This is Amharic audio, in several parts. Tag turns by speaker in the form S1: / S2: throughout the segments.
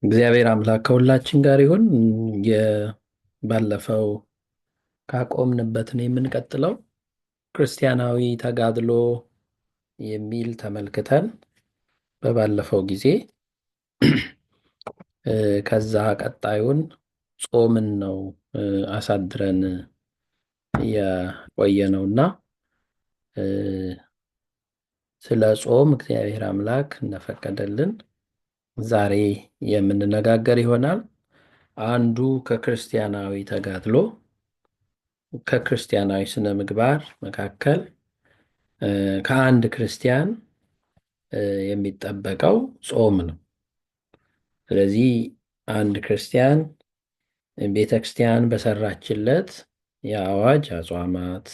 S1: እግዚአብሔር አምላክ ከሁላችን ጋር ይሁን። ባለፈው ካቆምንበት ነው የምንቀጥለው። ክርስቲያናዊ ተጋድሎ የሚል ተመልክተን በባለፈው ጊዜ ከዛ ቀጣዩን ጾምን ነው አሳድረን የቆየ ነውና ስለ ጾም እግዚአብሔር አምላክ እንደፈቀደልን ዛሬ የምንነጋገር ይሆናል። አንዱ ከክርስቲያናዊ ተጋድሎ ከክርስቲያናዊ ስነ ምግባር መካከል ከአንድ ክርስቲያን የሚጠበቀው ጾም ነው። ስለዚህ አንድ ክርስቲያን ቤተ ክርስቲያን በሰራችለት የአዋጅ አጽዋማት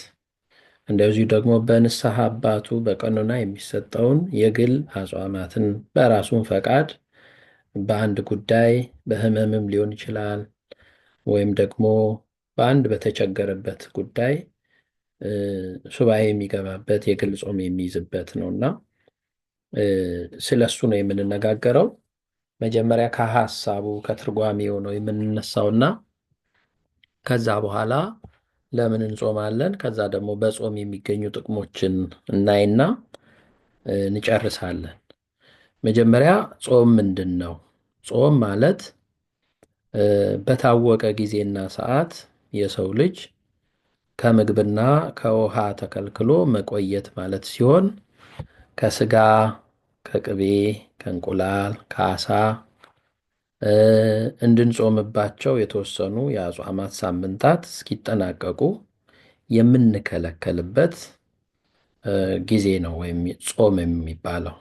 S1: እንደዚሁ ደግሞ በንስሐ አባቱ በቀኖና የሚሰጠውን የግል አጽዋማትን በራሱን ፈቃድ በአንድ ጉዳይ በሕመምም ሊሆን ይችላል ወይም ደግሞ በአንድ በተቸገረበት ጉዳይ ሱባኤ የሚገባበት የግል ጾም የሚይዝበት ነውና ስለ እሱ ነው የምንነጋገረው። መጀመሪያ ከሀሳቡ ከትርጓሜው ነው የምንነሳውና ከዛ በኋላ ለምን እንጾማለን፣ ከዛ ደግሞ በጾም የሚገኙ ጥቅሞችን እናይና እንጨርሳለን። መጀመሪያ ጾም ምንድን ነው? ጾም ማለት በታወቀ ጊዜና ሰዓት የሰው ልጅ ከምግብና ከውሃ ተከልክሎ መቆየት ማለት ሲሆን ከስጋ፣ ከቅቤ፣ ከእንቁላል፣ ከአሳ እንድንጾምባቸው የተወሰኑ የአጽዋማት ሳምንታት እስኪጠናቀቁ የምንከለከልበት ጊዜ ነው ወይም ጾም የሚባለው።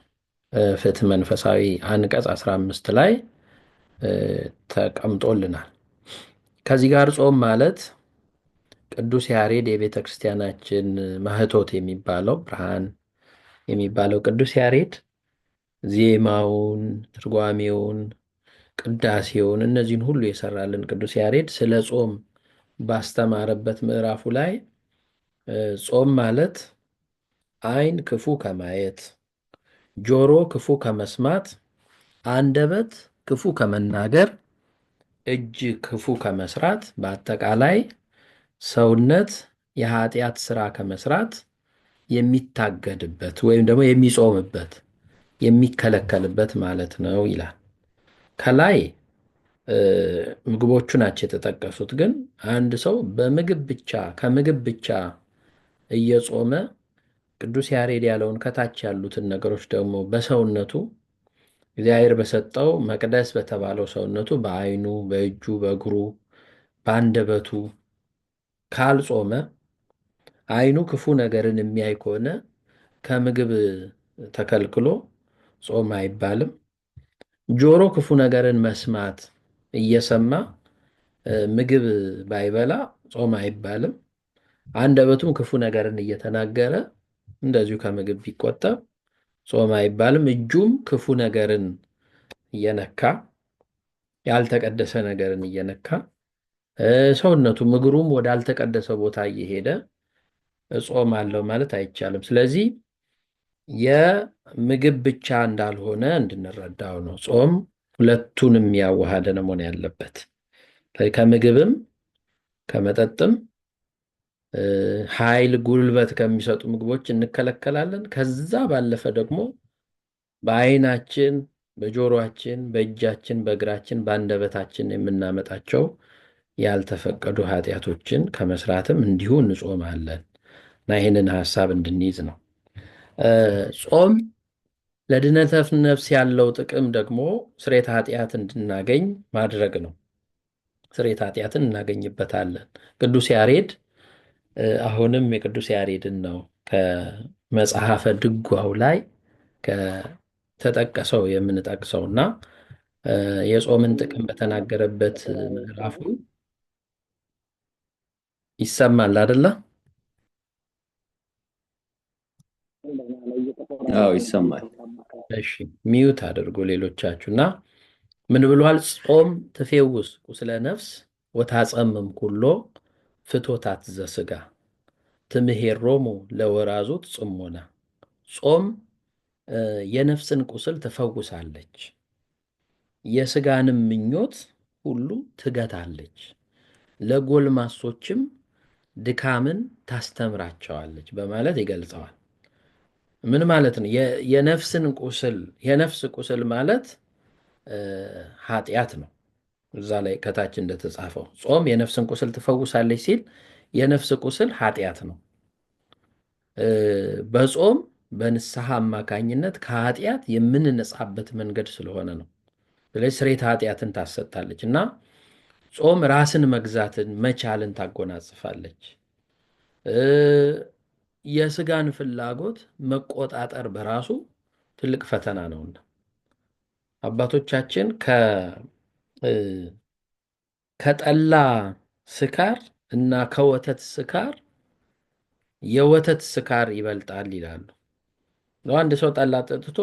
S1: ፍትሕ መንፈሳዊ አንቀጽ 15 ላይ ተቀምጦልናል። ከዚህ ጋር ጾም ማለት ቅዱስ ያሬድ የቤተ ክርስቲያናችን ማህቶት የሚባለው ብርሃን የሚባለው ቅዱስ ያሬድ ዜማውን፣ ትርጓሜውን፣ ቅዳሴውን እነዚህን ሁሉ የሰራልን ቅዱስ ያሬድ ስለ ጾም ባስተማረበት ምዕራፉ ላይ ጾም ማለት ዓይን ክፉ ከማየት፣ ጆሮ ክፉ ከመስማት፣ አንደበት ክፉ ከመናገር፣ እጅ ክፉ ከመስራት፣ በአጠቃላይ ሰውነት የኃጢአት ስራ ከመስራት የሚታገድበት ወይም ደግሞ የሚጾምበት የሚከለከልበት ማለት ነው ይላል። ከላይ ምግቦቹ ናቸው የተጠቀሱት። ግን አንድ ሰው በምግብ ብቻ ከምግብ ብቻ እየጾመ ቅዱስ ያሬድ ያለውን ከታች ያሉትን ነገሮች ደግሞ በሰውነቱ እግዚአብሔር በሰጠው መቅደስ በተባለው ሰውነቱ በዓይኑ፣ በእጁ፣ በእግሩ፣ በአንደበቱ ካልጾመ ዓይኑ ክፉ ነገርን የሚያይ ከሆነ ከምግብ ተከልክሎ ጾም አይባልም። ጆሮ ክፉ ነገርን መስማት እየሰማ ምግብ ባይበላ ጾም አይባልም። አንደበቱም ክፉ ነገርን እየተናገረ እንደዚሁ ከምግብ ቢቆጠብ ጾም አይባልም። እጁም ክፉ ነገርን እየነካ ያልተቀደሰ ነገርን እየነካ ሰውነቱም እግሩም ወዳልተቀደሰ ቦታ እየሄደ ጾም አለው ማለት አይቻልም። ስለዚህ የምግብ ብቻ እንዳልሆነ እንድንረዳው ነው። ጾም ሁለቱንም ያዋሃደ ነው መሆን ያለበት። ከምግብም ከመጠጥም ኃይል ጉልበት ከሚሰጡ ምግቦች እንከለከላለን። ከዛ ባለፈ ደግሞ በዓይናችን፣ በጆሮአችን፣ በእጃችን፣ በእግራችን፣ በአንደበታችን የምናመጣቸው ያልተፈቀዱ ኃጢአቶችን ከመስራትም እንዲሁ እንጾማለን እና ይህንን ሀሳብ እንድንይዝ ነው። ጾም ለድነተ ነፍስ ያለው ጥቅም ደግሞ ስርየተ ኃጢአት እንድናገኝ ማድረግ ነው። ስርየተ ኃጢአትን እናገኝበታለን። ቅዱስ ያሬድ አሁንም የቅዱስ ያሬድን ነው ከመጽሐፈ ድጓው ላይ ከተጠቀሰው የምንጠቅሰውና የጾምን ጥቅም በተናገረበት ምዕራፉ ይሰማል አይደለ?
S2: አዎ ይሰማል።
S1: እሺ ሚዩት አድርጎ ሌሎቻችሁ እና ምን ብሏል? ጾም ትፌውስ ቁስለ ነፍስ ወታጸምም ኩሎ ፍቶታት ዘሥጋ ትምሄሮሙ ለወራዙት ጽሞና። ጾም የነፍስን ቁስል ትፈውሳለች፣ የሥጋንም ምኞት ሁሉ ትገታለች፣ ለጎልማሶችም ድካምን ታስተምራቸዋለች በማለት ይገልጸዋል። ምን ማለት ነው? የነፍስ ቁስል ማለት ኃጢአት ነው። እዛ ላይ ከታች እንደተጻፈው ጾም የነፍስን ቁስል ትፈውሳለች ሲል የነፍስ ቁስል ኃጢአት ነው። በጾም በንስሐ አማካኝነት ከኃጢአት የምንነጻበት መንገድ ስለሆነ ነው። ስለዚህ ስርየተ ኃጢአትን ታሰጣለች እና ጾም ራስን መግዛትን መቻልን ታጎናጽፋለች። የስጋን ፍላጎት መቆጣጠር በራሱ ትልቅ ፈተና ነውና አባቶቻችን ከጠላ ስካር እና ከወተት ስካር የወተት ስካር ይበልጣል ይላሉ። አንድ ሰው ጠላ ጠጥቶ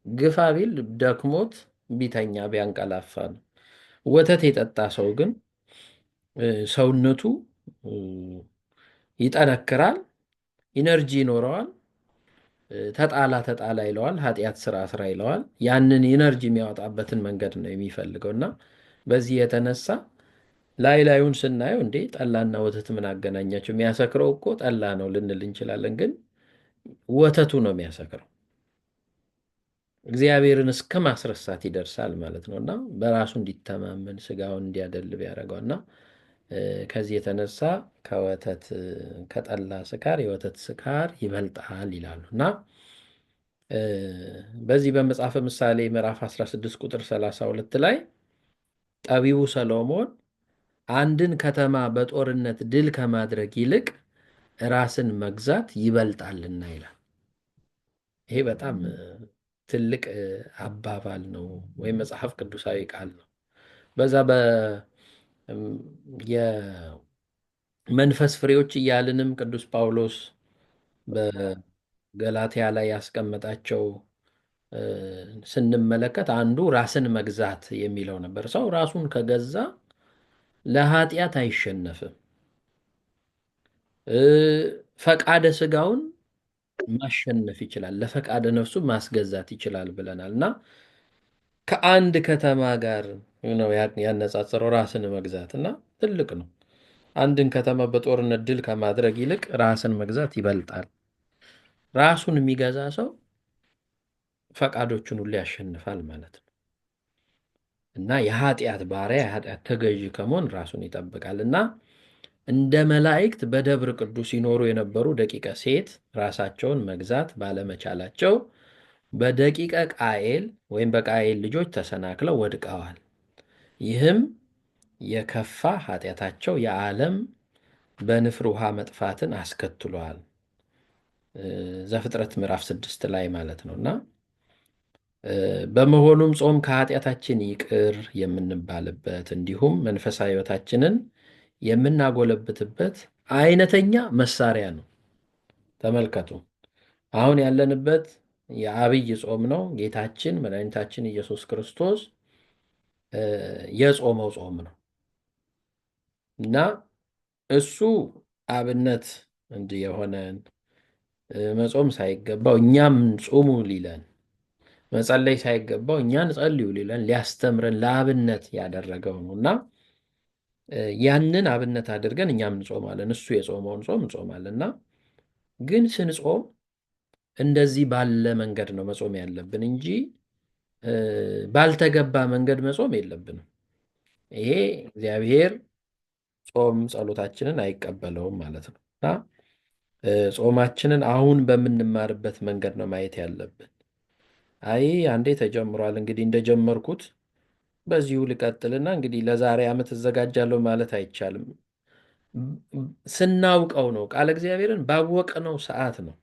S1: ግፋ ቢል ደክሞት ቢተኛ ቢያንቀላፋ ነው። ወተት የጠጣ ሰው ግን ሰውነቱ ይጠነክራል፣ ኢነርጂ ይኖረዋል። ተጣላ ተጣላ ይለዋል፣ ኃጢአት ስራ ስራ ይለዋል። ያንን ኢነርጂ የሚያወጣበትን መንገድ ነው የሚፈልገው እና በዚህ የተነሳ ላይ ላዩን ስናየው እንዴ ጠላና ወተት ምን አገናኛቸው? የሚያሰክረው እኮ ጠላ ነው ልንል እንችላለን፣ ግን ወተቱ ነው የሚያሰክረው። እግዚአብሔርን እስከ ማስረሳት ይደርሳል ማለት ነው እና በራሱ እንዲተማመን ስጋውን እንዲያደልብ ያደርገው እና ከዚህ የተነሳ ከጠላ ስካር የወተት ስካር ይበልጣል ይላሉ እና በዚህ በመጽሐፈ ምሳሌ ምዕራፍ 16 ቁጥር 32 ላይ ጠቢቡ ሰሎሞን አንድን ከተማ በጦርነት ድል ከማድረግ ይልቅ ራስን መግዛት ይበልጣልና ይላል። ይሄ በጣም ትልቅ አባባል ነው ወይም መጽሐፍ ቅዱሳዊ ቃል ነው። በዛ የመንፈስ ፍሬዎች እያልንም ቅዱስ ጳውሎስ በገላትያ ላይ ያስቀመጣቸው ስንመለከት አንዱ ራስን መግዛት የሚለው ነበር። ሰው ራሱን ከገዛ ለኃጢአት አይሸነፍም። ፈቃደ ስጋውን ማሸነፍ ይችላል፣ ለፈቃደ ነፍሱ ማስገዛት ይችላል ብለናል እና ከአንድ ከተማ ጋር ነው ያነጻጸረው ራስን መግዛት እና ትልቅ ነው። አንድን ከተማ በጦርነት ድል ከማድረግ ይልቅ ራስን መግዛት ይበልጣል። ራሱን የሚገዛ ሰው ፈቃዶቹን ሁሉ ያሸንፋል ማለት ነው እና የኃጢአት ባሪያ የኃጢአት ተገዢ ከመሆን ራሱን ይጠብቃል እና እንደ መላእክት በደብረ ቅዱስ ይኖሩ የነበሩ ደቂቀ ሴት ራሳቸውን መግዛት ባለመቻላቸው በደቂቀ ቃየል ወይም በቃየል ልጆች ተሰናክለው ወድቀዋል። ይህም የከፋ ኃጢአታቸው የዓለም በንፍር ውሃ መጥፋትን አስከትሏል። ዘፍጥረት ምዕራፍ 6 ላይ ማለት ነው እና በመሆኑም ጾም ከኃጢአታችን ይቅር የምንባልበት እንዲሁም መንፈሳዊ ሕይወታችንን የምናጎለብትበት አይነተኛ መሳሪያ ነው። ተመልከቱ፣ አሁን ያለንበት የአብይ ጾም ነው። ጌታችን መድኃኒታችን ኢየሱስ ክርስቶስ የጾመው ጾም ነው እና እሱ አብነት እንዲህ የሆነን መጾም ሳይገባው እኛም ጹሙ ሊለን፣ መጸለይ ሳይገባው እኛን ጸልዩ ሊለን ሊያስተምረን ለአብነት ያደረገው ነው እና ያንን አብነት አድርገን እኛም እንጾማለን። እሱ የጾመውን ጾም እንጾማለን እና ግን ስንጾም እንደዚህ ባለ መንገድ ነው መጾም ያለብን እንጂ ባልተገባ መንገድ መጾም የለብንም። ይሄ እግዚአብሔር ጾም ጸሎታችንን አይቀበለውም ማለት ነው እና ጾማችንን አሁን በምንማርበት መንገድ ነው ማየት ያለብን። አይ አንዴ ተጀምሯል እንግዲህ እንደጀመርኩት በዚሁ ልቀጥልና እንግዲህ ለዛሬ ዓመት እዘጋጃለሁ ማለት አይቻልም። ስናውቀው ነው፣ ቃለ እግዚአብሔርን ባወቅነው ሰዓት ነው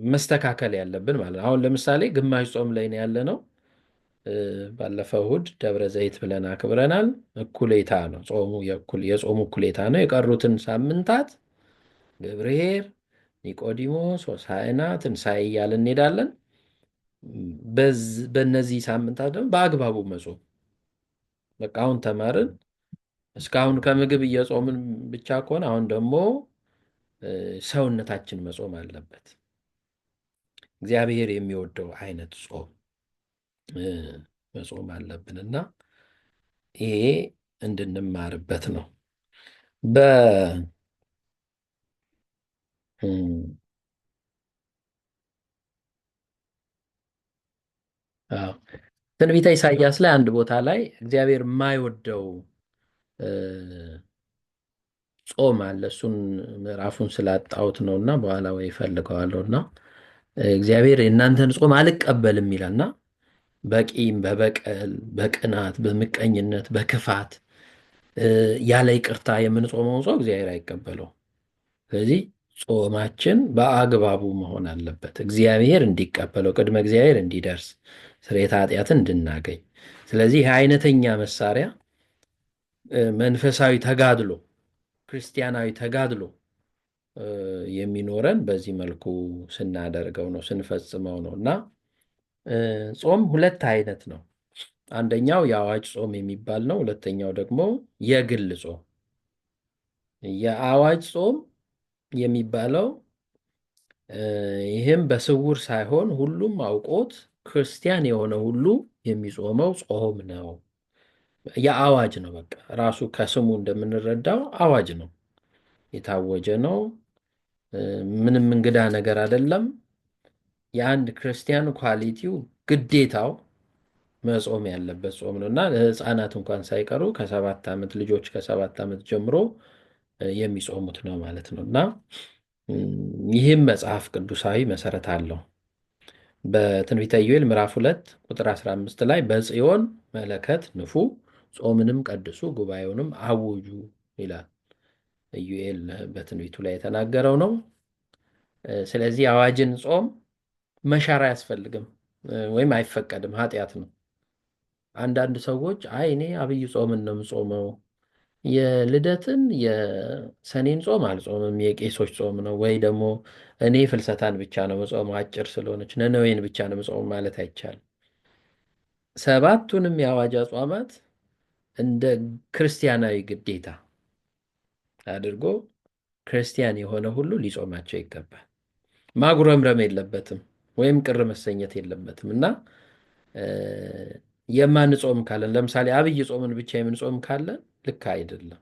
S1: መስተካከል ያለብን ማለት ነው። አሁን ለምሳሌ ግማሽ ጾም ላይ ነው ያለነው። ባለፈው እሑድ ደብረ ዘይት ብለን አክብረናል። እኩሌታ ነው ጾሙ፣ የጾሙ እኩሌታ ነው። የቀሩትን ሳምንታት ገብርኄር፣ ኒቆዲሞስ፣ ሆሳዕና፣ ትንሣኤ እያልን እንሄዳለን። በእነዚህ ሳምንታት ደግሞ በአግባቡ መጾም በቃ አሁን ተማርን። እስካሁን ከምግብ እየጾምን ብቻ ከሆነ አሁን ደግሞ ሰውነታችን መጾም አለበት፣ እግዚአብሔር የሚወደው አይነት ጾም እ፣ መጾም አለብንና ይሄ እንድንማርበት ነው። በ እም፣ አዎ፣ ትንቢተ ኢሳይያስ ላይ አንድ ቦታ ላይ እግዚአብሔር የማይወደው እ፣ ጾም አለ። እሱን ምዕራፉን ስላጣሁት ነውና በኋላ ወይ እፈልገዋለሁና እግዚአብሔር የእናንተን ጾም አልቀበልም ይላልና በቂም፣ በበቀል፣ በቅናት፣ በምቀኝነት፣ በክፋት ያለ ይቅርታ የምንጾመውን ጾም እግዚአብሔር አይቀበለው። ስለዚህ ጾማችን በአግባቡ መሆን አለበት፣ እግዚአብሔር እንዲቀበለው፣ ቅድመ እግዚአብሔር እንዲደርስ፣ ስርየተ ኃጢአትን እንድናገኝ። ስለዚህ ይህ አይነተኛ መሳሪያ መንፈሳዊ ተጋድሎ፣ ክርስቲያናዊ ተጋድሎ የሚኖረን በዚህ መልኩ ስናደርገው ነው፣ ስንፈጽመው ነው። እና ጾም ሁለት አይነት ነው። አንደኛው የአዋጅ ጾም የሚባል ነው። ሁለተኛው ደግሞ የግል ጾም። የአዋጅ ጾም የሚባለው ይህም በስውር ሳይሆን ሁሉም አውቆት ክርስቲያን የሆነ ሁሉ የሚጾመው ጾም ነው። የአዋጅ ነው። በቃ ራሱ ከስሙ እንደምንረዳው አዋጅ ነው፣ የታወጀ ነው። ምንም እንግዳ ነገር አይደለም። የአንድ ክርስቲያን ኳሊቲው ግዴታው መጾም ያለበት ጾም ነው እና ሕፃናት እንኳን ሳይቀሩ ከ7 ዓመት ልጆች ከ7 ዓመት ጀምሮ የሚጾሙት ነው ማለት ነው። እና ይህም መጽሐፍ ቅዱሳዊ መሰረት አለው። በትንቢተ ኢዩኤል ምዕራፍ 2 ቁጥር 15 ላይ በጽዮን መለከት ንፉ፣ ጾምንም ቀድሱ፣ ጉባኤውንም አውጁ ይላል። ኢዩኤል በትንቢቱ ላይ የተናገረው ነው። ስለዚህ አዋጅን ጾም መሻር አያስፈልግም ወይም አይፈቀድም፣ ኃጢአት ነው። አንዳንድ ሰዎች አይ እኔ አብይ ጾምን ነው የምጾመው፣ የልደትን የሰኔን ጾም አልጾምም፣ የቄሶች ጾም ነው፣ ወይ ደግሞ እኔ ፍልሰታን ብቻ ነው መጾመው አጭር ስለሆነች ነነዌን ብቻ ነው መጾም ማለት አይቻልም። ሰባቱንም የአዋጅ አጽዋማት እንደ ክርስቲያናዊ ግዴታ አድርጎ ክርስቲያን የሆነ ሁሉ ሊጾማቸው ይገባል። ማጉረምረም የለበትም ወይም ቅር መሰኘት የለበትም እና የማንጾም ካለን ለምሳሌ አብይ ጾምን ብቻ የምንጾም ካለን ልክ አይደለም።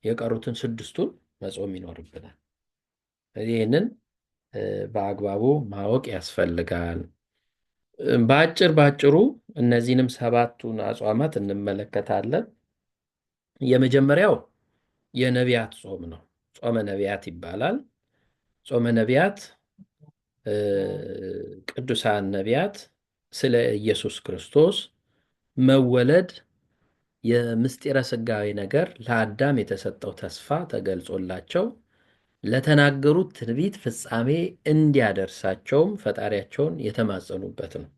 S1: የቀሩትን 6ቱን መጾም ይኖርብናል። ይህንን በአግባቡ ማወቅ ያስፈልጋል። በአጭሩ እነዚህንም 7ቱን አጽዋማት እንመለከታለን። የመጀመሪያው የነቢያት ጾም ነው። ጾመ ነቢያት ይባላል። ጾመ ነቢያት ቅዱሳን ነቢያት ስለ ኢየሱስ ክርስቶስ መወለድ የምስጢረ ሥጋዌ ነገር ለአዳም የተሰጠው ተስፋ ተገልጾላቸው ለተናገሩት ትንቢት ፍጻሜ እንዲያደርሳቸውም ፈጣሪያቸውን የተማጸኑበት ነው።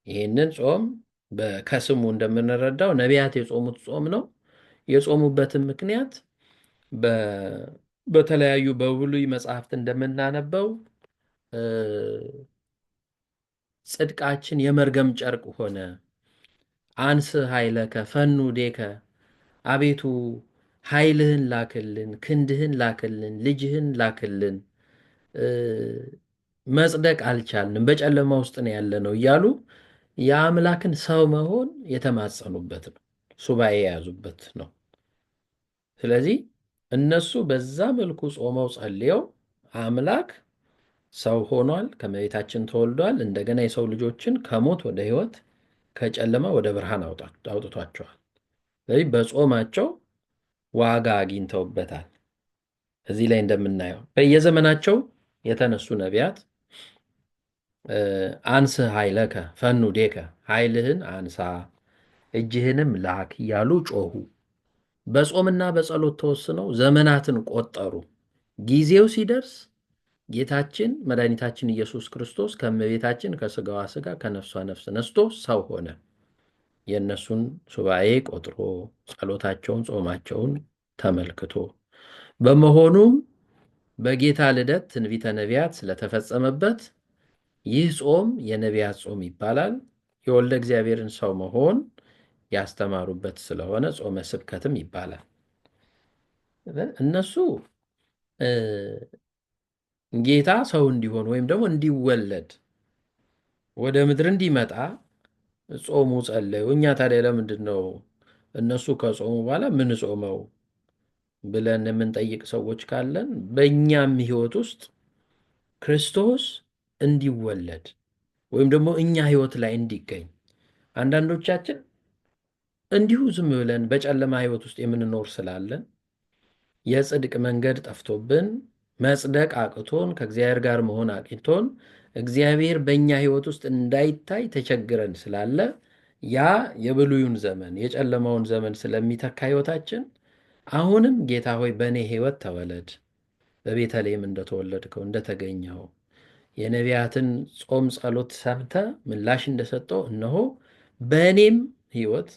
S1: ይህንን ጾም ከስሙ እንደምንረዳው ነቢያት የጾሙት ጾም ነው። የጾሙበትን ምክንያት በተለያዩ በብሉይ መጽሐፍት እንደምናነበው ጽድቃችን የመርገም ጨርቅ ሆነ፣ አንስ ኃይለከ ፈኑ ዴከ፣ አቤቱ ኃይልህን ላክልን፣ ክንድህን ላክልን፣ ልጅህን ላክልን፣ መጽደቅ አልቻልንም፣ በጨለማ ውስጥ ነው ያለነው እያሉ የአምላክን ሰው መሆን የተማጸኑበት ነው፣ ሱባኤ የያዙበት ነው። ስለዚህ እነሱ በዛ መልኩ ጾመው ጸልየው አምላክ ሰው ሆኗል፣ ከመቤታችን ተወልዷል፣ እንደገና የሰው ልጆችን ከሞት ወደ ሕይወት ከጨለማ ወደ ብርሃን አውጥቷቸዋል። ስለዚህ በጾማቸው ዋጋ አግኝተውበታል። እዚህ ላይ እንደምናየው በየዘመናቸው የተነሱ ነቢያት አንስ ኃይለከ ፈኑ ዴከ፣ ኃይልህን አንሳ እጅህንም ላክ እያሉ ጮሁ። በጾምና በጸሎት ተወስነው ዘመናትን ቆጠሩ። ጊዜው ሲደርስ ጌታችን መድኃኒታችን ኢየሱስ ክርስቶስ ከእመቤታችን ከሥጋዋ ሥጋ ከነፍሷ ነፍስ ነስቶ ሰው ሆነ። የእነሱን ሱባኤ ቆጥሮ ጸሎታቸውን፣ ጾማቸውን ተመልክቶ በመሆኑም በጌታ ልደት ትንቢተ ነቢያት ስለተፈጸመበት ይህ ጾም የነቢያት ጾም ይባላል። የወልደ እግዚአብሔርን ሰው መሆን ያስተማሩበት ስለሆነ ጾመ ስብከትም ይባላል። እነሱ ጌታ ሰው እንዲሆን ወይም ደግሞ እንዲወለድ ወደ ምድር እንዲመጣ ጾሙ፣ ጸለዩ። እኛ ታዲያ ለምንድን ነው እነሱ ከጾሙ በኋላ ምን ጾመው ብለን የምንጠይቅ ሰዎች ካለን በእኛም ሕይወት ውስጥ ክርስቶስ እንዲወለድ ወይም ደግሞ እኛ ሕይወት ላይ እንዲገኝ አንዳንዶቻችን እንዲሁ ዝም ብለን በጨለማ ሕይወት ውስጥ የምንኖር ስላለን የጽድቅ መንገድ ጠፍቶብን መጽደቅ አቅቶን ከእግዚአብሔር ጋር መሆን አቅቶን እግዚአብሔር በእኛ ሕይወት ውስጥ እንዳይታይ ተቸግረን ስላለ ያ የብሉዩን ዘመን የጨለማውን ዘመን ስለሚተካ ሕይወታችን አሁንም ጌታ ሆይ በእኔ ሕይወት ተወለድ፣ በቤተልሔም እንደተወለድከው እንደተገኘው የነቢያትን ጾም ጸሎት ሰምተ ምላሽ እንደሰጠው እነሆ በእኔም ሕይወት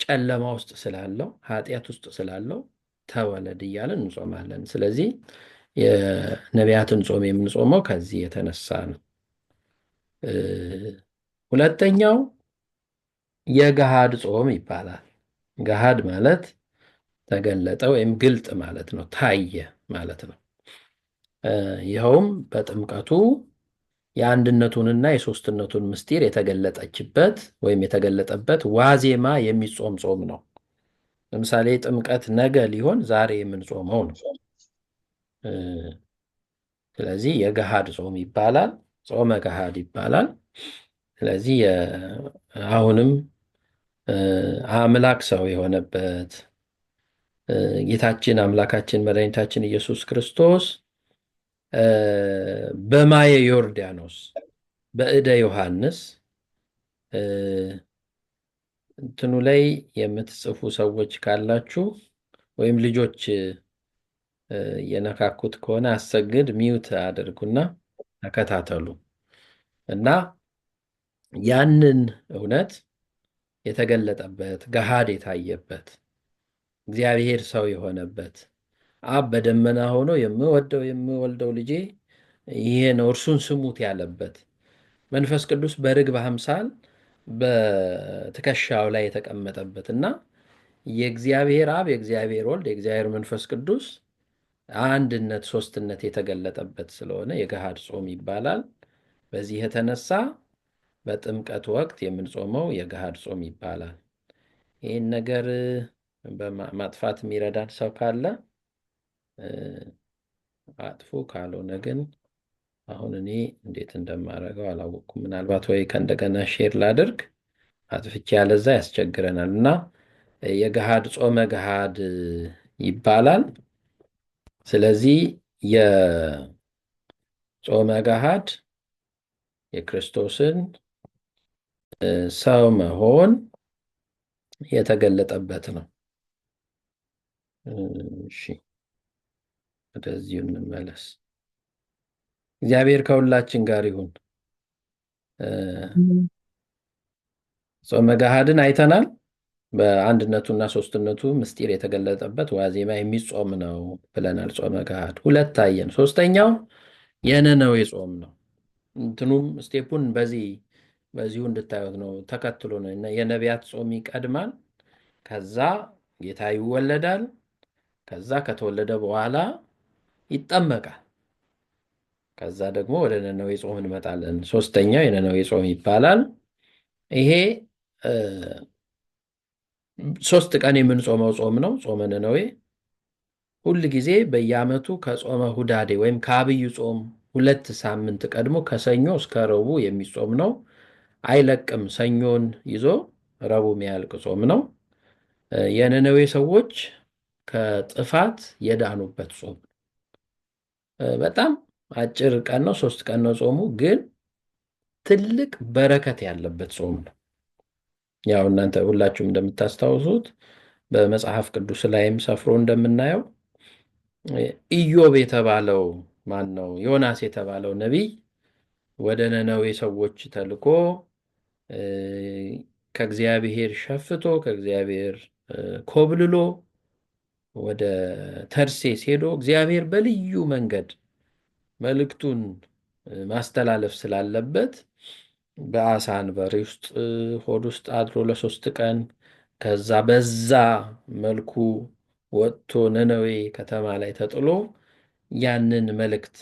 S1: ጨለማ ውስጥ ስላለው ኃጢአት ውስጥ ስላለው ተወለድ እያለን እንጾማለን። ስለዚህ የነቢያትን ጾም የምንጾመው ከዚህ የተነሳ ነው። ሁለተኛው የገሃድ ጾም ይባላል። ገሃድ ማለት ተገለጠ ወይም ግልጥ ማለት ነው፣ ታየ ማለት ነው። ይኸውም በጥምቀቱ የአንድነቱንና የሦስትነቱን ምስጢር የተገለጠችበት ወይም የተገለጠበት ዋዜማ የሚጾም ጾም ነው። ለምሳሌ ጥምቀት ነገ ሊሆን ዛሬ የምንጾመው ነው። ስለዚህ የገሃድ ጾም ይባላል፣ ጾመ ገሃድ ይባላል። ስለዚህ አሁንም አምላክ ሰው የሆነበት ጌታችን አምላካችን መድኃኒታችን ኢየሱስ ክርስቶስ በማየ ዮርዳኖስ በእደ ዮሐንስ እንትኑ ላይ የምትጽፉ ሰዎች ካላችሁ ወይም ልጆች የነካኩት ከሆነ አሰግድ ሚውት አድርጉና ተከታተሉ እና ያንን እውነት የተገለጠበት ገሃድ የታየበት እግዚአብሔር ሰው የሆነበት አብ በደመና ሆኖ የምወልደው ልጄ ይሄ ነው እርሱን ስሙት ያለበት መንፈስ ቅዱስ በርግብ አምሳል በትከሻው ላይ የተቀመጠበት እና የእግዚአብሔር አብ የእግዚአብሔር ወልድ የእግዚአብሔር መንፈስ ቅዱስ አንድነት ሶስትነት የተገለጠበት ስለሆነ የገሃድ ጾም ይባላል። በዚህ የተነሳ በጥምቀት ወቅት የምንጾመው የገሃድ ጾም ይባላል። ይህን ነገር በማጥፋት የሚረዳን ሰው ካለ አጥፎ፣ ካልሆነ ግን አሁን እኔ እንዴት እንደማደርገው አላወቅኩም። ምናልባት ወይ ከእንደገና ሼር ላድርግ፣ አጥፍቼ ያለዛ ያስቸግረናል እና የገሃድ ጾመ ገሃድ ይባላል። ስለዚህ የጾመ ገሃድ የክርስቶስን ሰው መሆን የተገለጠበት ነው። እሺ ወደዚሁ እንመለስ። እግዚአብሔር ከሁላችን ጋር ይሁን። ጾመ ገሃድን አይተናል። በአንድነቱና ሶስትነቱ ምስጢር የተገለጠበት ዋዜማ የሚጾም ነው ብለናል። ጾመ ገሃድ ሁለት አየን። ሶስተኛው የነነዌ ጾም ነው። እንትኑም ስቴፑን በዚሁ እንድታዩት ነው፣ ተከትሎ ነው። የነቢያት ጾም ይቀድማል። ከዛ ጌታ ይወለዳል። ከዛ ከተወለደ በኋላ ይጠመቃል። ከዛ ደግሞ ወደ ነነዌ ጾም እንመጣለን። ሶስተኛው የነነዌ ጾም ይባላል። ይሄ 3 ቀን የምንጾመው ጾም ነው። ጾመ ነነዌ ሁል ጊዜ በየዓመቱ ከጾመ ሁዳዴ ወይም ከአብይ ጾም 2 ሳምንት ቀድሞ ከሰኞ እስከ ረቡዕ የሚጾም ነው። አይለቅም። ሰኞን ይዞ ረቡዕ የሚያልቅ ጾም ነው። የነነዌ ሰዎች ከጥፋት የዳኑበት ጾም በጣም አጭር ቀን ነው። 3 ቀን ነው ጾሙ፣ ግን ትልቅ በረከት ያለበት ጾም ነው። ያው እናንተ ሁላችሁም እንደምታስታውሱት በመጽሐፍ ቅዱስ ላይም ሰፍሮ እንደምናየው ኢዮብ የተባለው ማን ነው? ዮናስ የተባለው ነቢይ ወደ ነነዌ ሰዎች ተልኮ ከእግዚአብሔር ሸፍቶ ከእግዚአብሔር ኮብልሎ ወደ ተርሴስ ሄዶ እግዚአብሔር በልዩ መንገድ መልእክቱን ማስተላለፍ ስላለበት በአሳ አንበሪ ውስጥ ሆድ ውስጥ አድሮ ለ3 ቀን ከዛ በዛ መልኩ ወጥቶ ነነዌ ከተማ ላይ ተጥሎ ያንን መልእክት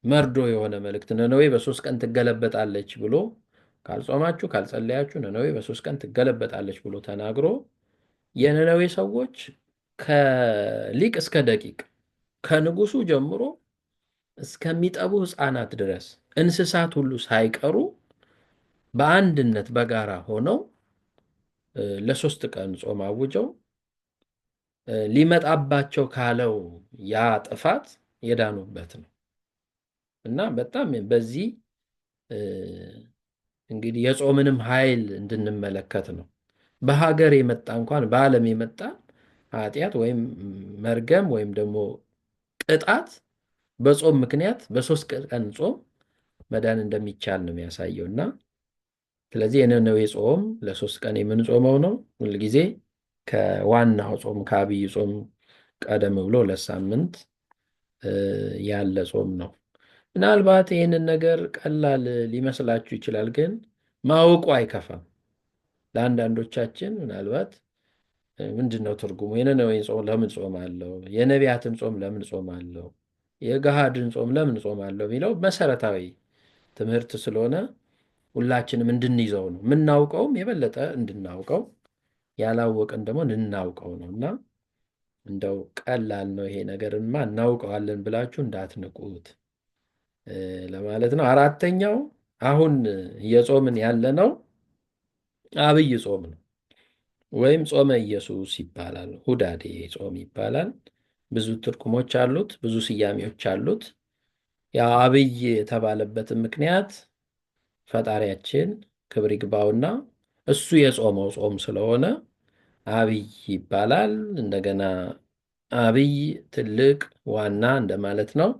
S1: መርዶ የሆነ መልእክት ነነዌ በሶስት ቀን ትገለበጣለች ብሎ ካልጾማችሁ ካልጸለያችሁ ነነዌ በሶስት ቀን ትገለበጣለች ብሎ ተናግሮ የነነዌ ሰዎች ከሊቅ እስከ ደቂቅ ከንጉሱ ጀምሮ እስከሚጠቡ ሕፃናት ድረስ እንስሳት ሁሉ ሳይቀሩ በአንድነት በጋራ ሆነው ለሶስት ቀን ጾም አውጀው ሊመጣባቸው ካለው ያ ጥፋት የዳኑበት ነው እና በጣም በዚህ እንግዲህ የጾምንም ኃይል እንድንመለከት ነው። በሀገር የመጣ እንኳን በዓለም የመጣ ኃጢአት ወይም መርገም ወይም ደግሞ ቅጣት በጾም ምክንያት በሶስት ቀን ጾም መዳን እንደሚቻል ነው የሚያሳየው እና ስለዚህ የነነዌ ጾም ለሶስት ቀን የምንጾመው ነው። ሁልጊዜ ከዋናው ጾም ከአብይ ጾም ቀደም ብሎ ለሳምንት ያለ ጾም ነው። ምናልባት ይህንን ነገር ቀላል ሊመስላችሁ ይችላል፣ ግን ማወቁ አይከፋም። ለአንዳንዶቻችን ምናልባት ምንድን ነው ትርጉሙ? የነነዌን ጾም ለምን ጾም አለው? የነቢያትን ጾም ለምን ጾም አለው? የገሃድን ጾም ለምን ጾም አለው? የሚለው መሰረታዊ ትምህርት ስለሆነ ሁላችንም እንድንይዘው ነው። የምናውቀውም የበለጠ እንድናውቀው፣ ያላወቅን ደግሞ እንድናውቀው ነው እና እንደው ቀላል ነው ይሄ ነገርማ እናውቀዋለን ብላችሁ እንዳትንቁት ለማለት ነው። አራተኛው አሁን እየጾምን ያለነው አብይ ጾም ነው ወይም ጾመ ኢየሱስ ይባላል። ሁዳዴ ጾም ይባላል። ብዙ ትርጉሞች አሉት፣ ብዙ ስያሜዎች አሉት። ያው አብይ የተባለበትን ምክንያት ፈጣሪያችን ክብር ይግባውና እሱ የጾመው ጾም ስለሆነ አብይ ይባላል። እንደገና አብይ ትልቅ ዋና እንደማለት ነው።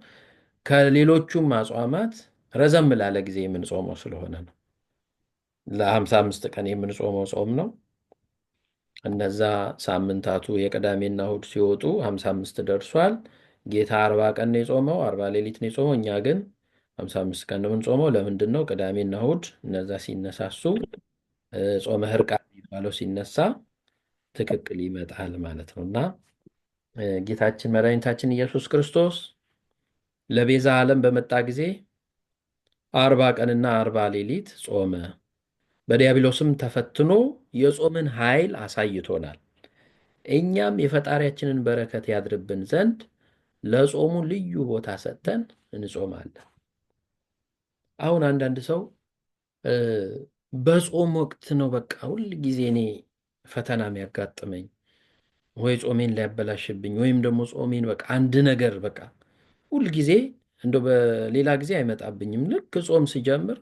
S1: ከሌሎቹም አጽዋማት ረዘም ላለ ጊዜ የምንጾመው ስለሆነ ነው። ለ55 ቀን የምንጾመው ጾም ነው። እነዛ ሳምንታቱ የቅዳሜና እሑድ ሲወጡ 55 ደርሷል። ጌታ 40 ቀን ነው የጾመው፣ 40 ሌሊት ነው የጾመው። እኛ ግን 55 ቀን ነው የምንጾመው። ለምንድን ነው? ቅዳሜና እሑድ እነዛ ሲነሳሱ ጾመ ሕርቃል የሚባለው ሲነሳ ትክክል ይመጣል ማለት ነው እና ጌታችን መድኃኒታችን ኢየሱስ ክርስቶስ ለቤዛ ዓለም በመጣ ጊዜ 40 ቀንና 40 ሌሊት ጾመ። በዲያብሎስም ተፈትኖ የጾምን ኃይል አሳይቶናል። እኛም የፈጣሪያችንን በረከት ያድርብን ዘንድ ለጾሙ ልዩ ቦታ ሰጥተን እንጾማለን። አሁን አንዳንድ ሰው በጾም ወቅት ነው በቃ ሁል ጊዜ እኔ ፈተና የሚያጋጥመኝ ወይ ጾሜን ሊያበላሽብኝ ወይም ደግሞ ጾሜን በቃ አንድ ነገር በቃ ሁል ጊዜ እንደው በሌላ ጊዜ አይመጣብኝም። ልክ ጾም ሲጀምር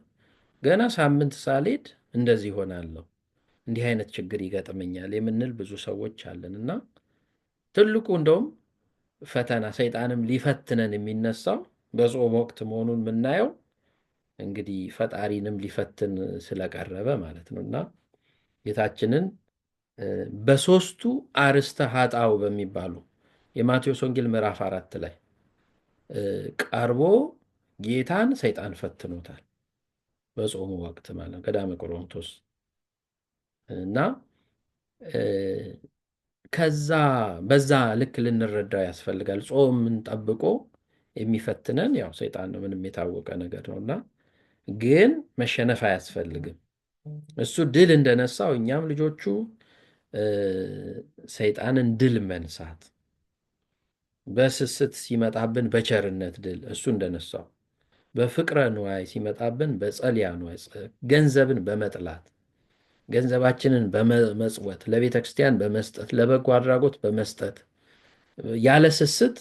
S1: ገና ሳምንት ሳልሄድ እንደዚህ ይሆናለሁ፣ እንዲህ አይነት ችግር ይገጥመኛል የምንል ብዙ ሰዎች አለን እና ትልቁ እንደውም ፈተና ሰይጣንም ሊፈትነን የሚነሳው በጾም ወቅት መሆኑን የምናየው እንግዲህ ፈጣሪንም ሊፈትን ስለቀረበ ማለት ነው እና ጌታችንን በሦስቱ አርዕስተ ኃጣው በሚባሉ የማቴዎስ ወንጌል ምዕራፍ 4 ላይ ቀርቦ ጌታን ሰይጣን ፈትኖታል። በጾሙ ወቅት ማለት ነው ገዳመ ቆሮንቶስ እና ከዛ በዛ ልክ ልንረዳው ያስፈልጋል። ጾምን ጠብቆ የሚፈትነን ያው ሰይጣን ነው፣ ምንም የታወቀ ነገር ነው እና ግን መሸነፍ አያስፈልግም። እሱ ድል እንደነሳው እኛም ልጆቹ ሰይጣንን ድል መንሳት፣ በስስት ሲመጣብን በቸርነት ድል እሱ እንደነሳው፣ በፍቅረ ንዋይ ሲመጣብን በጸልያ ንዋይ ገንዘብን በመጥላት ገንዘባችንን በመጽወት ለቤተ ክርስቲያን በመስጠት ለበጎ አድራጎት በመስጠት ያለ ስስት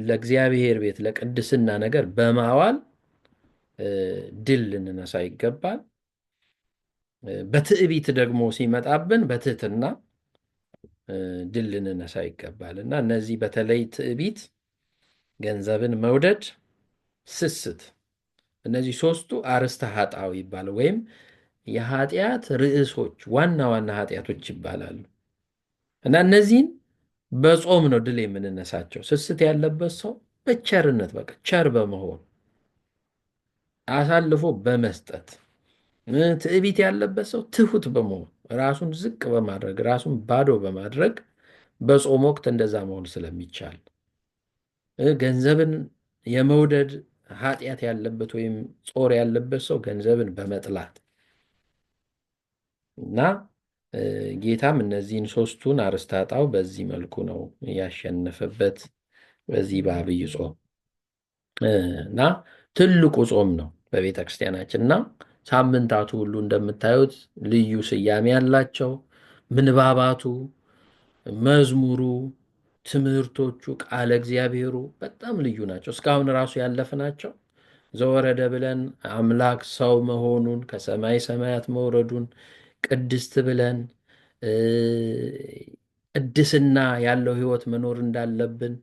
S1: ለእግዚአብሔር ቤት ለቅድስና ነገር በማዋል ድል ልንነሳ ይገባል። በትዕቢት ደግሞ ሲመጣብን በትህትና ድል ልንነሳ ይገባል እና እነዚህ በተለይ ትዕቢት፣ ገንዘብን መውደድ፣ ስስት እነዚህ ሦስቱ አርዕስተ ኃጣው ይባላል ወይም የኃጢአት ርዕሶች ዋና ዋና ኃጢአቶች ይባላሉ እና እነዚህን በጾም ነው ድል የምንነሳቸው። ስስት ያለበት ሰው በቸርነት በቃ ቸር በመሆን አሳልፎ በመስጠት፣ ትዕቢት ያለበት ሰው ትሁት በመሆን ራሱን ዝቅ በማድረግ ራሱን ባዶ በማድረግ በጾም ወቅት እንደዛ መሆን ስለሚቻል ገንዘብን የመውደድ ኃጢአት ያለበት ወይም ጾር ያለበት ሰው ገንዘብን በመጥላት እና ጌታም እነዚህን ሶስቱን አርእስተ ኃጣውእ በዚህ መልኩ ነው ያሸነፈበት በዚህ በዐቢይ ጾም እና ትልቁ ጾም ነው በቤተ ክርስቲያናችን እና ሳምንታቱ ሁሉ እንደምታዩት ልዩ ስያሜ ያላቸው ምንባባቱ፣ መዝሙሩ፣ ትምህርቶቹ፣ ቃለ እግዚአብሔሩ በጣም ልዩ ናቸው። እስካሁን ራሱ ያለፍናቸው ዘወረደ ብለን አምላክ ሰው መሆኑን ከሰማይ ሰማያት መውረዱን ቅድስት ብለን ቅድስና ያለው ሕይወት መኖር እንዳለብን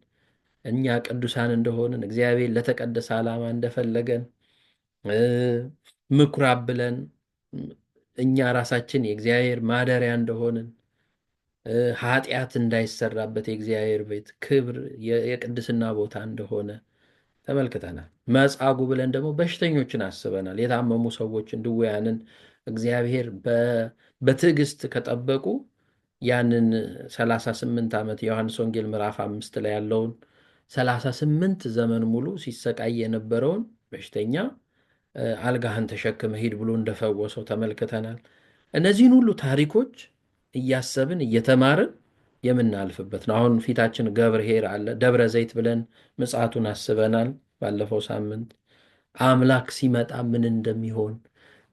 S1: እኛ ቅዱሳን እንደሆንን እግዚአብሔር ለተቀደሰ ዓላማ እንደፈለገን ምኩራብ ብለን እኛ ራሳችን የእግዚአብሔር ማደሪያ እንደሆንን ኃጢአት እንዳይሰራበት የእግዚአብሔር ቤት ክብር የቅድስና ቦታ እንደሆነ ተመልክተናል። መጻጉዕ ብለን ደግሞ በሽተኞችን አስበናል። የታመሙ ሰዎችን፣ ድውያንን እግዚአብሔር በትዕግስት ከጠበቁ ያንን 38 ዓመት የዮሐንስ ወንጌል ምዕራፍ 5 ላይ ያለውን 38 ዘመን ሙሉ ሲሰቃይ የነበረውን በሽተኛ አልጋህን ተሸክመ ሂድ ብሎ እንደፈወሰው ተመልክተናል። እነዚህን ሁሉ ታሪኮች እያሰብን እየተማርን የምናልፍበት ነው። አሁን ፊታችን ገብርኄር አለ። ደብረ ዘይት ብለን ምጽአቱን አስበናል ባለፈው ሳምንት። አምላክ ሲመጣ ምን እንደሚሆን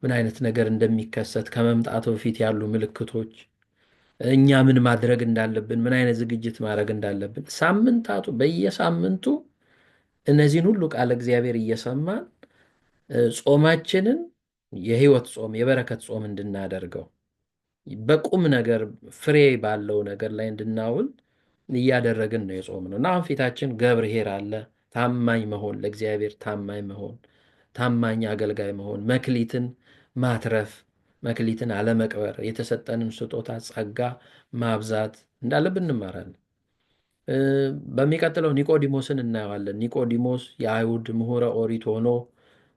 S1: ምን አይነት ነገር እንደሚከሰት ከመምጣቱ በፊት ያሉ ምልክቶች፣ እኛ ምን ማድረግ እንዳለብን፣ ምን አይነት ዝግጅት ማድረግ እንዳለብን ሳምንታቱ በየሳምንቱ እነዚህን ሁሉ ቃለ እግዚአብሔር እየሰማን ጾማችንን የሕይወት ጾም የበረከት ጾም እንድናደርገው በቁም ነገር ፍሬ ባለው ነገር ላይ እንድናውል እያደረግን ነው የጾም ነው እና አሁን ፊታችን ገብርኄር አለ። ታማኝ መሆን፣ ለእግዚአብሔር ታማኝ መሆን፣ ታማኝ አገልጋይ መሆን፣ መክሊትን ማትረፍ፣ መክሊትን አለመቅበር፣ የተሰጠንን ስጦታ ጸጋ ማብዛት እንዳለብን እንማራለን። በሚቀጥለው ኒቆዲሞስን እናየዋለን። ኒቆዲሞስ የአይሁድ ምሁረ ኦሪት ሆኖ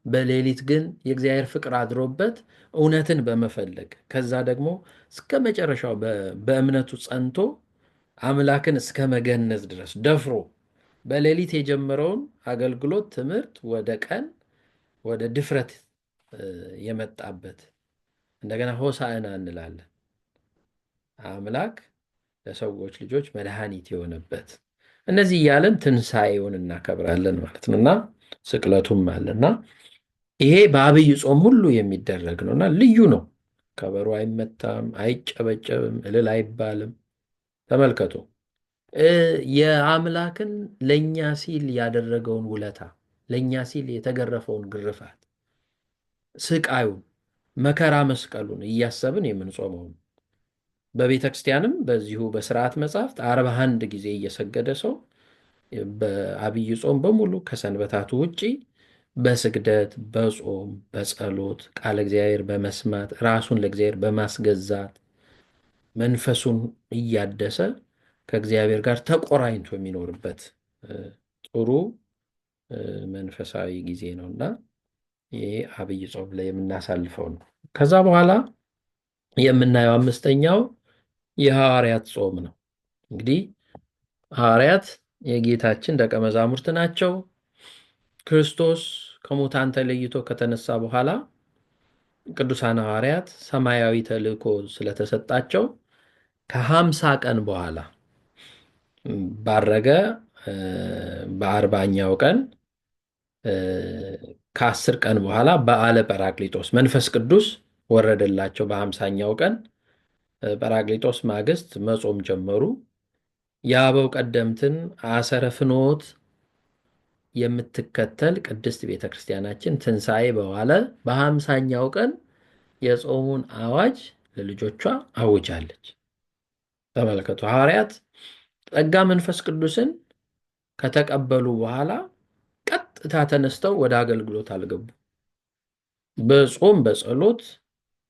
S1: በሌሊት ግን የእግዚአብሔር ፍቅር አድሮበት እውነትን በመፈለግ ከዛ ደግሞ እስከ መጨረሻው በእምነቱ ጸንቶ አምላክን እስከ መገነዝ ድረስ ደፍሮ በሌሊት የጀመረውን አገልግሎት ትምህርት ወደ ቀን ወደ ድፍረት የመጣበት እንደገና ሆሳዕና እንላለን። አምላክ ለሰዎች ልጆች መድኃኒት የሆነበት እነዚህ እያለን ትንሣኤውን እናከብራለን ማለት ነው እና ስቅለቱም አለና ይሄ በዐቢይ ጾም ሁሉ የሚደረግ ነው እና ልዩ ነው። ከበሮ አይመታም፣ አይጨበጨብም፣ እልል አይባልም። ተመልከቱ የአምላክን ለእኛ ሲል ያደረገውን ውለታ፣ ለእኛ ሲል የተገረፈውን ግርፋት፣ ስቃዩን፣ መከራ መስቀሉን እያሰብን የምንጾመው ነው። በቤተ ክርስቲያንም በዚሁ በስርዓት መጻሕፍት 41 ጊዜ እየሰገደ ሰው በዐቢይ ጾም በሙሉ ከሰንበታቱ ውጪ በስግደት በጾም በጸሎት ቃለ እግዚአብሔር በመስማት ራሱን ለእግዚአብሔር በማስገዛት መንፈሱን እያደሰ ከእግዚአብሔር ጋር ተቆራኝቶ የሚኖርበት ጥሩ መንፈሳዊ ጊዜ ነውና ይሄ ዐቢይ ጾም ላይ የምናሳልፈው ነው። ከዛ በኋላ የምናየው አምስተኛው የሐዋርያት ጾም ነው። እንግዲህ ሐዋርያት የጌታችን ደቀ መዛሙርት ናቸው። ክርስቶስ ከሙታን ተለይቶ ከተነሳ በኋላ ቅዱሳን ሐዋርያት ሰማያዊ ተልእኮ ስለተሰጣቸው ከ50 ቀን በኋላ ባረገ በ40ኛው ቀን ከ10 ቀን በኋላ በዓለ ጰራቅሊጦስ መንፈስ ቅዱስ ወረደላቸው። በ50ኛው ቀን ጰራቅሊጦስ ማግስት መጾም ጀመሩ። የአበው ቀደምትን አሰረ ፍኖት የምትከተል ቅድስት ቤተ ክርስቲያናችን ትንሣኤ በዋለ በ50ኛው ቀን የጾሙን አዋጅ ለልጆቿ አውጃለች። ተመልከቱ ሐዋርያት ጸጋ መንፈስ ቅዱስን ከተቀበሉ በኋላ ቀጥታ ተነስተው ወደ አገልግሎት አልገቡ። በጾም በጸሎት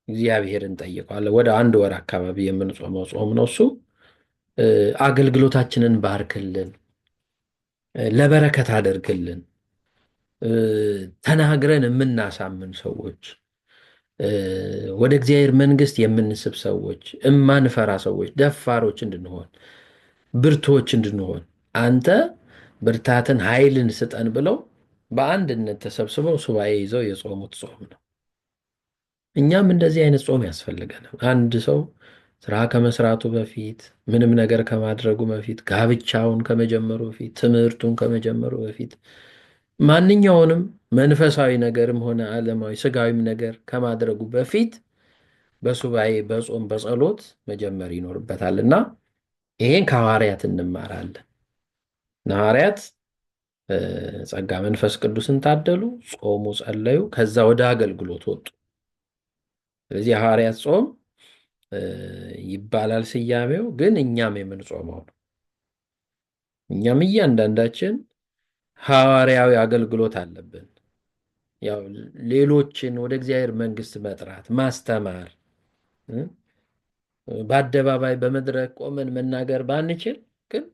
S1: እግዚአብሔርን ጠይቀዋል። ወደ 1 ወር አካባቢ የምንጾመው ጾም ነው እሱ። አገልግሎታችንን ባርክልን፣ ለበረከት አድርግልን፣ ተናግረን የምናሳምን ሰዎች፣ ወደ እግዚአብሔር መንግሥት የምንስብ ሰዎች፣ እማንፈራ ሰዎች፣ ደፋሮች እንድንሆን፣ ብርቶች እንድንሆን አንተ ብርታትን ኃይልን ስጠን ብለው በአንድነት ተሰብስበው ሱባኤ ይዘው የጾሙት ጾም ነው። እኛም እንደዚህ አይነት ጾም ያስፈልገናል። አንድ ሰው ስራ ከመስራቱ በፊት፣ ምንም ነገር ከማድረጉ በፊት፣ ጋብቻውን ከመጀመሩ በፊት፣ ትምህርቱን ከመጀመሩ በፊት፣ ማንኛውንም መንፈሳዊ ነገርም ሆነ ዓለማዊ ስጋዊም ነገር ከማድረጉ በፊት በሱባኤ በጾም በጸሎት መጀመር ይኖርበታል እና ይሄን ከሐዋርያት እንማራለን። ሐዋርያት ጸጋ መንፈስ ቅዱስን ታደሉ፣ ጾሙ፣ ጸለዩ፣ ከዛ ወደ አገልግሎት ወጡ። ስለዚህ የሐዋርያት ጾም ይባላል ስያሜው፣ ግን እኛም የምንጾመው ነው። እኛም እያንዳንዳችን ሐዋርያዊ አገልግሎት አለብን። ያው ሌሎችን ወደ እግዚአብሔር መንግሥት መጥራት፣ ማስተማር፣ በአደባባይ በመድረክ ቆመን መናገር ባንችል ግን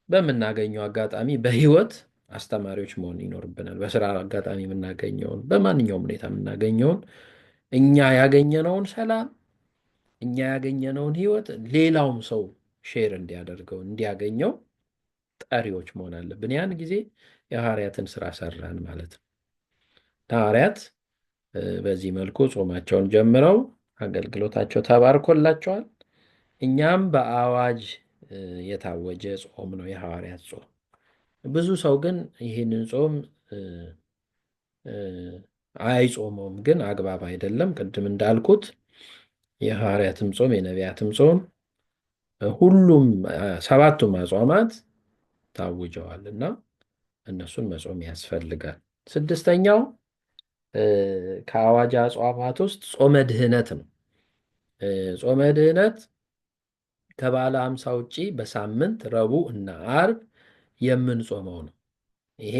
S1: በምናገኘው አጋጣሚ በሕይወት አስተማሪዎች መሆን ይኖርብናል። በስራ አጋጣሚ የምናገኘውን፣ በማንኛውም ሁኔታ የምናገኘውን እኛ ያገኘነውን ሰላም፣ እኛ ያገኘነውን ሕይወት ሌላውም ሰው ሼር እንዲያደርገው እንዲያገኘው ጠሪዎች መሆን አለብን። ያን ጊዜ የሐዋርያትን ስራ ሰራን ማለት ነው። ሐዋርያት በዚህ መልኩ ጾማቸውን ጀምረው አገልግሎታቸው ተባርኮላቸዋል። እኛም በአዋጅ የታወጀ ጾም ነው የሐዋርያት ጾም። ብዙ ሰው ግን ይህንን ጾም አይጾመውም፣ ግን አግባብ አይደለም። ቅድም እንዳልኩት የሐዋርያትም ጾም የነቢያትም ጾም ሁሉም ሰባቱም አጽዋማት ታውጀዋል እና እነሱን መጾም ያስፈልጋል። ስድስተኛው ከአዋጅ አጽዋማት ውስጥ ጾመ ድህነት ነው። ጾመ ድህነት ከበዓለ ሃምሳ ውጪ በሳምንት ረቡዕ እና አርብ የምንጾመው ነው። ይሄ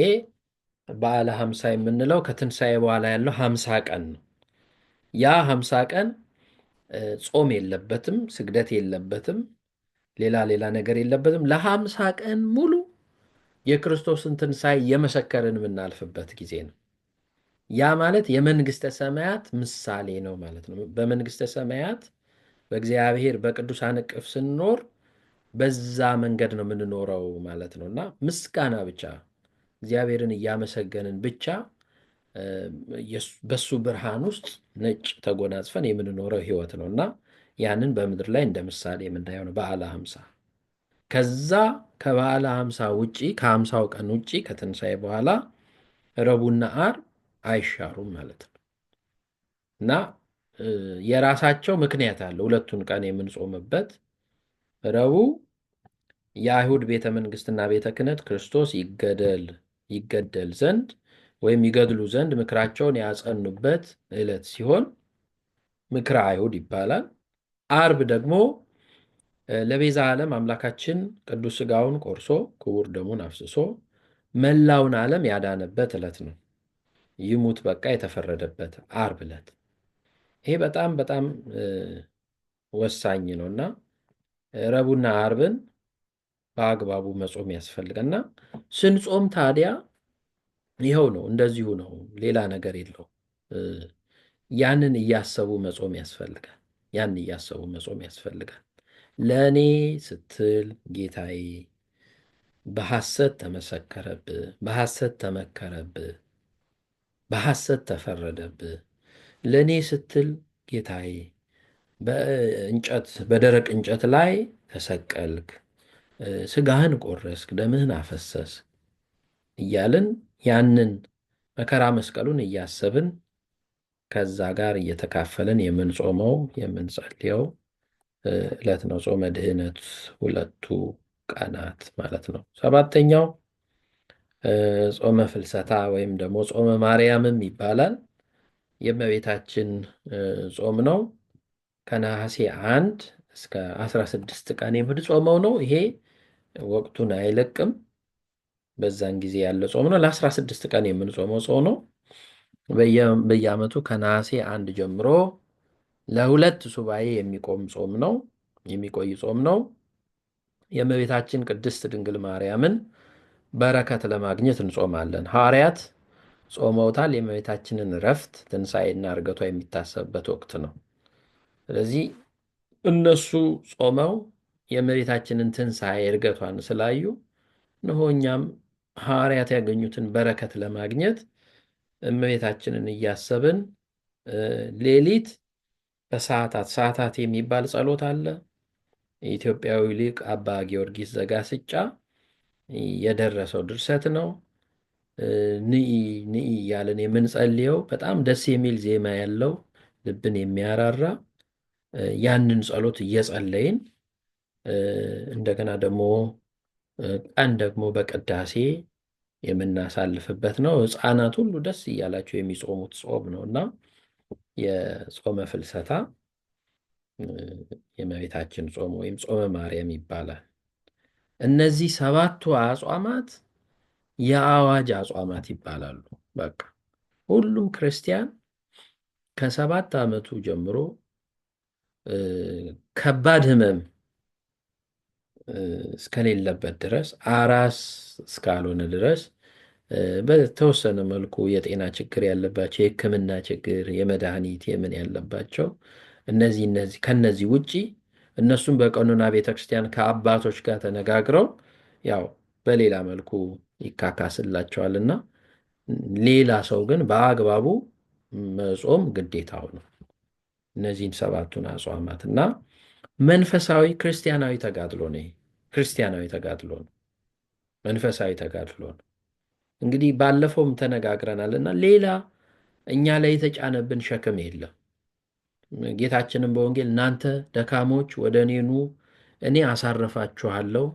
S1: በዓለ ሃምሳ የምንለው ከትንሣኤ በኋላ ያለው 50 ቀን ነው። ያ 50 ቀን ጾም የለበትም፣ ስግደት የለበትም፣ ሌላ ሌላ ነገር የለበትም። ለ50 ቀን ሙሉ የክርስቶስን ትንሣኤ የመሰከርን የምናልፍበት ጊዜ ነው። ያ ማለት የመንግሥተ ሰማያት ምሳሌ ነው ማለት ነው። በመንግሥተ ሰማያት በእግዚአብሔር በቅዱሳን እቅፍ ስንኖር በዛ መንገድ ነው የምንኖረው ማለት ነው እና ምስጋና ብቻ እግዚአብሔርን እያመሰገንን ብቻ በሱ ብርሃን ውስጥ ነጭ ተጎናጽፈን የምንኖረው ሕይወት ነው እና ያንን በምድር ላይ እንደ ምሳሌ የምናየው ነው በዓለ ሃምሳ። ከዛ ከበዓለ ሃምሳ ውጪ ከ50ው ቀን ውጪ ከትንሣኤ በኋላ ረቡዕና ዓርብ አይሻሩም ማለት ነው እና የራሳቸው ምክንያት አለ። ሁለቱን ቀን የምንጾምበት ረቡዕ የአይሁድ ቤተ መንግሥትና ቤተ ክህነት ክርስቶስ ይገደል ዘንድ ወይም ይገድሉ ዘንድ ምክራቸውን ያጸኑበት ዕለት ሲሆን ምክረ አይሁድ ይባላል። ዓርብ ደግሞ ለቤዛ ዓለም አምላካችን ቅዱስ ሥጋውን ቆርሶ ክቡር ደሙን አፍስሶ መላውን ዓለም ያዳነበት ዕለት ነው። ይሙት በቃ የተፈረደበት ዓርብ ዕለት ይሄ በጣም በጣም ወሳኝ ነው እና ረቡዕና ዓርብን በአግባቡ መጾም ያስፈልገና ስንጾም ታዲያ ይኸው ነው፣ እንደዚሁ ነው፣ ሌላ ነገር የለው። ያንን እያሰቡ መጾም ያስፈልጋል። ያንን እያሰቡ መጾም ያስፈልጋል። ለእኔ ስትል ጌታዬ በሐሰት ተመሰከረብህ፣ በሐሰት ተመከረብህ፣ በሐሰት ተፈረደብህ። ለእኔ ስትል ጌታዬ በደረቅ እንጨት ላይ ተሰቀልክ፣ ሥጋህን ቆረስክ፣ ደምህን አፈሰስክ እያልን ያንን መከራ መስቀሉን እያሰብን ከዛ ጋር እየተካፈልን የምንጾመው የምንጸልየው ዕለት ነው። ጾመ ድህነት ሁለቱ ቀናት ማለት ነው። ሰባተኛው ጾመ ፍልሰታ ወይም ደግሞ ጾመ ማርያምም ይባላል። የእመቤታችን ጾም ነው። ከነሐሴ 1 እስከ 16 ቀን የምንጾመው ነው። ይሄ ወቅቱን አይለቅም። በዛን ጊዜ ያለ ጾም ነው። ለ16 ቀን የምንጾመው ጾም ነው። በየዓመቱ ከነሐሴ 1 ጀምሮ ለሁለት ሱባኤ የሚቆም ጾም ነው፣ የሚቆይ ጾም ነው። የእመቤታችን ቅድስት ድንግል ማርያምን በረከት ለማግኘት እንጾማለን። ሐዋርያት ጾመውታል። የእመቤታችንን ዕረፍት ትንሣኤና ዕርገቷ የሚታሰብበት ወቅት ነው። ስለዚህ እነሱ ጾመው የእመቤታችንን ትንሣኤ ዕርገቷን ስላዩ እነሆ እኛም ሐዋርያት ያገኙትን በረከት ለማግኘት እመቤታችንን እያሰብን ሌሊት በሰዓታት ሰዓታት የሚባል ጸሎት አለ። የኢትዮጵያዊ ሊቅ አባ ጊዮርጊስ ዘጋስጫ የደረሰው ድርሰት ነው። ንኢ ንኢ እያለን የምንጸልየው በጣም ደስ የሚል ዜማ ያለው ልብን የሚያራራ ያንን ጸሎት እየጸለይን እንደገና ደግሞ ቀን ደግሞ በቅዳሴ የምናሳልፍበት ነው። ሕፃናት ሁሉ ደስ እያላቸው የሚጾሙት ጾም ነው እና የጾመ ፍልሰታ የእመቤታችን ጾም ወይም ጾመ ማርያም ይባላል። እነዚህ ሰባቱ አጽዋማት የአዋጅ አጽዋማት ይባላሉ። በቃ ሁሉም ክርስቲያን ከ7 ዓመቱ ጀምሮ ከባድ ሕመም እስከሌለበት ድረስ አራስ እስካልሆነ ድረስ በተወሰነ መልኩ የጤና ችግር ያለባቸው የሕክምና ችግር የመድኃኒት የምን ያለባቸው እነዚህ ከነዚህ ውጪ እነሱም በቀኖና ቤተክርስቲያን ከአባቶች ጋር ተነጋግረው ያው በሌላ መልኩ ይካካስላቸዋልና ሌላ ሰው ግን በአግባቡ መጾም ግዴታው ነው። እነዚህን 7ቱን አጽዋማት እና መንፈሳዊ ክርስቲያናዊ ተጋድሎ ነው። ክርስቲያናዊ ተጋድሎ ነው። መንፈሳዊ ተጋድሎ ነው። እንግዲህ ባለፈውም ተነጋግረናል እና ሌላ እኛ ላይ የተጫነብን ሸክም የለም። ጌታችንም በወንጌል እናንተ ደካሞች ወደ እኔ ኑ እኔ አሳርፋችኋለሁ፣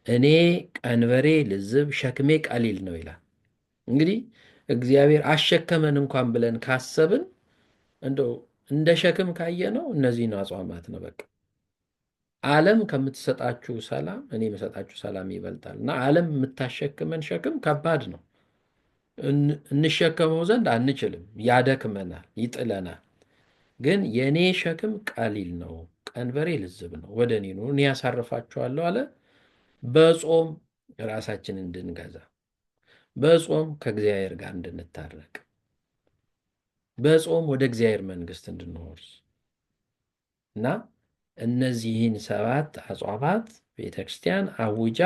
S1: እኔ ቀንበሬ ልዝብ ሸክሜ ቀሊል ነው ይላል። እንግዲህ እግዚአብሔር አሸከመን እንኳን ብለን ካሰብን እንደው እንደ ሸክም ካየነው እነዚህን አጽዋማት ነው። በቃ ዓለም ከምትሰጣችሁ ሰላም እኔ የምሰጣችሁ ሰላም ይበልጣል እና ዓለም የምታሸክመን ሸክም ከባድ ነው። እንሸከመው ዘንድ አንችልም፣ ያደክመናል፣ ይጥለናል። ግን የእኔ ሸክም ቀሊል ነው፣ ቀንበሬ ልዝብ ነው፣ ወደ እኔ ኑ እኔ ያሳርፋችኋለሁ አለ። በጾም ራሳችንን እንድንገዛ፣ በጾም ከእግዚአብሔር ጋር እንድንታረቅ፣ በጾም ወደ እግዚአብሔር መንግሥት እንድንወርስ እና እነዚህን 7 አጽዋማት ቤተ ክርስቲያን አውጃ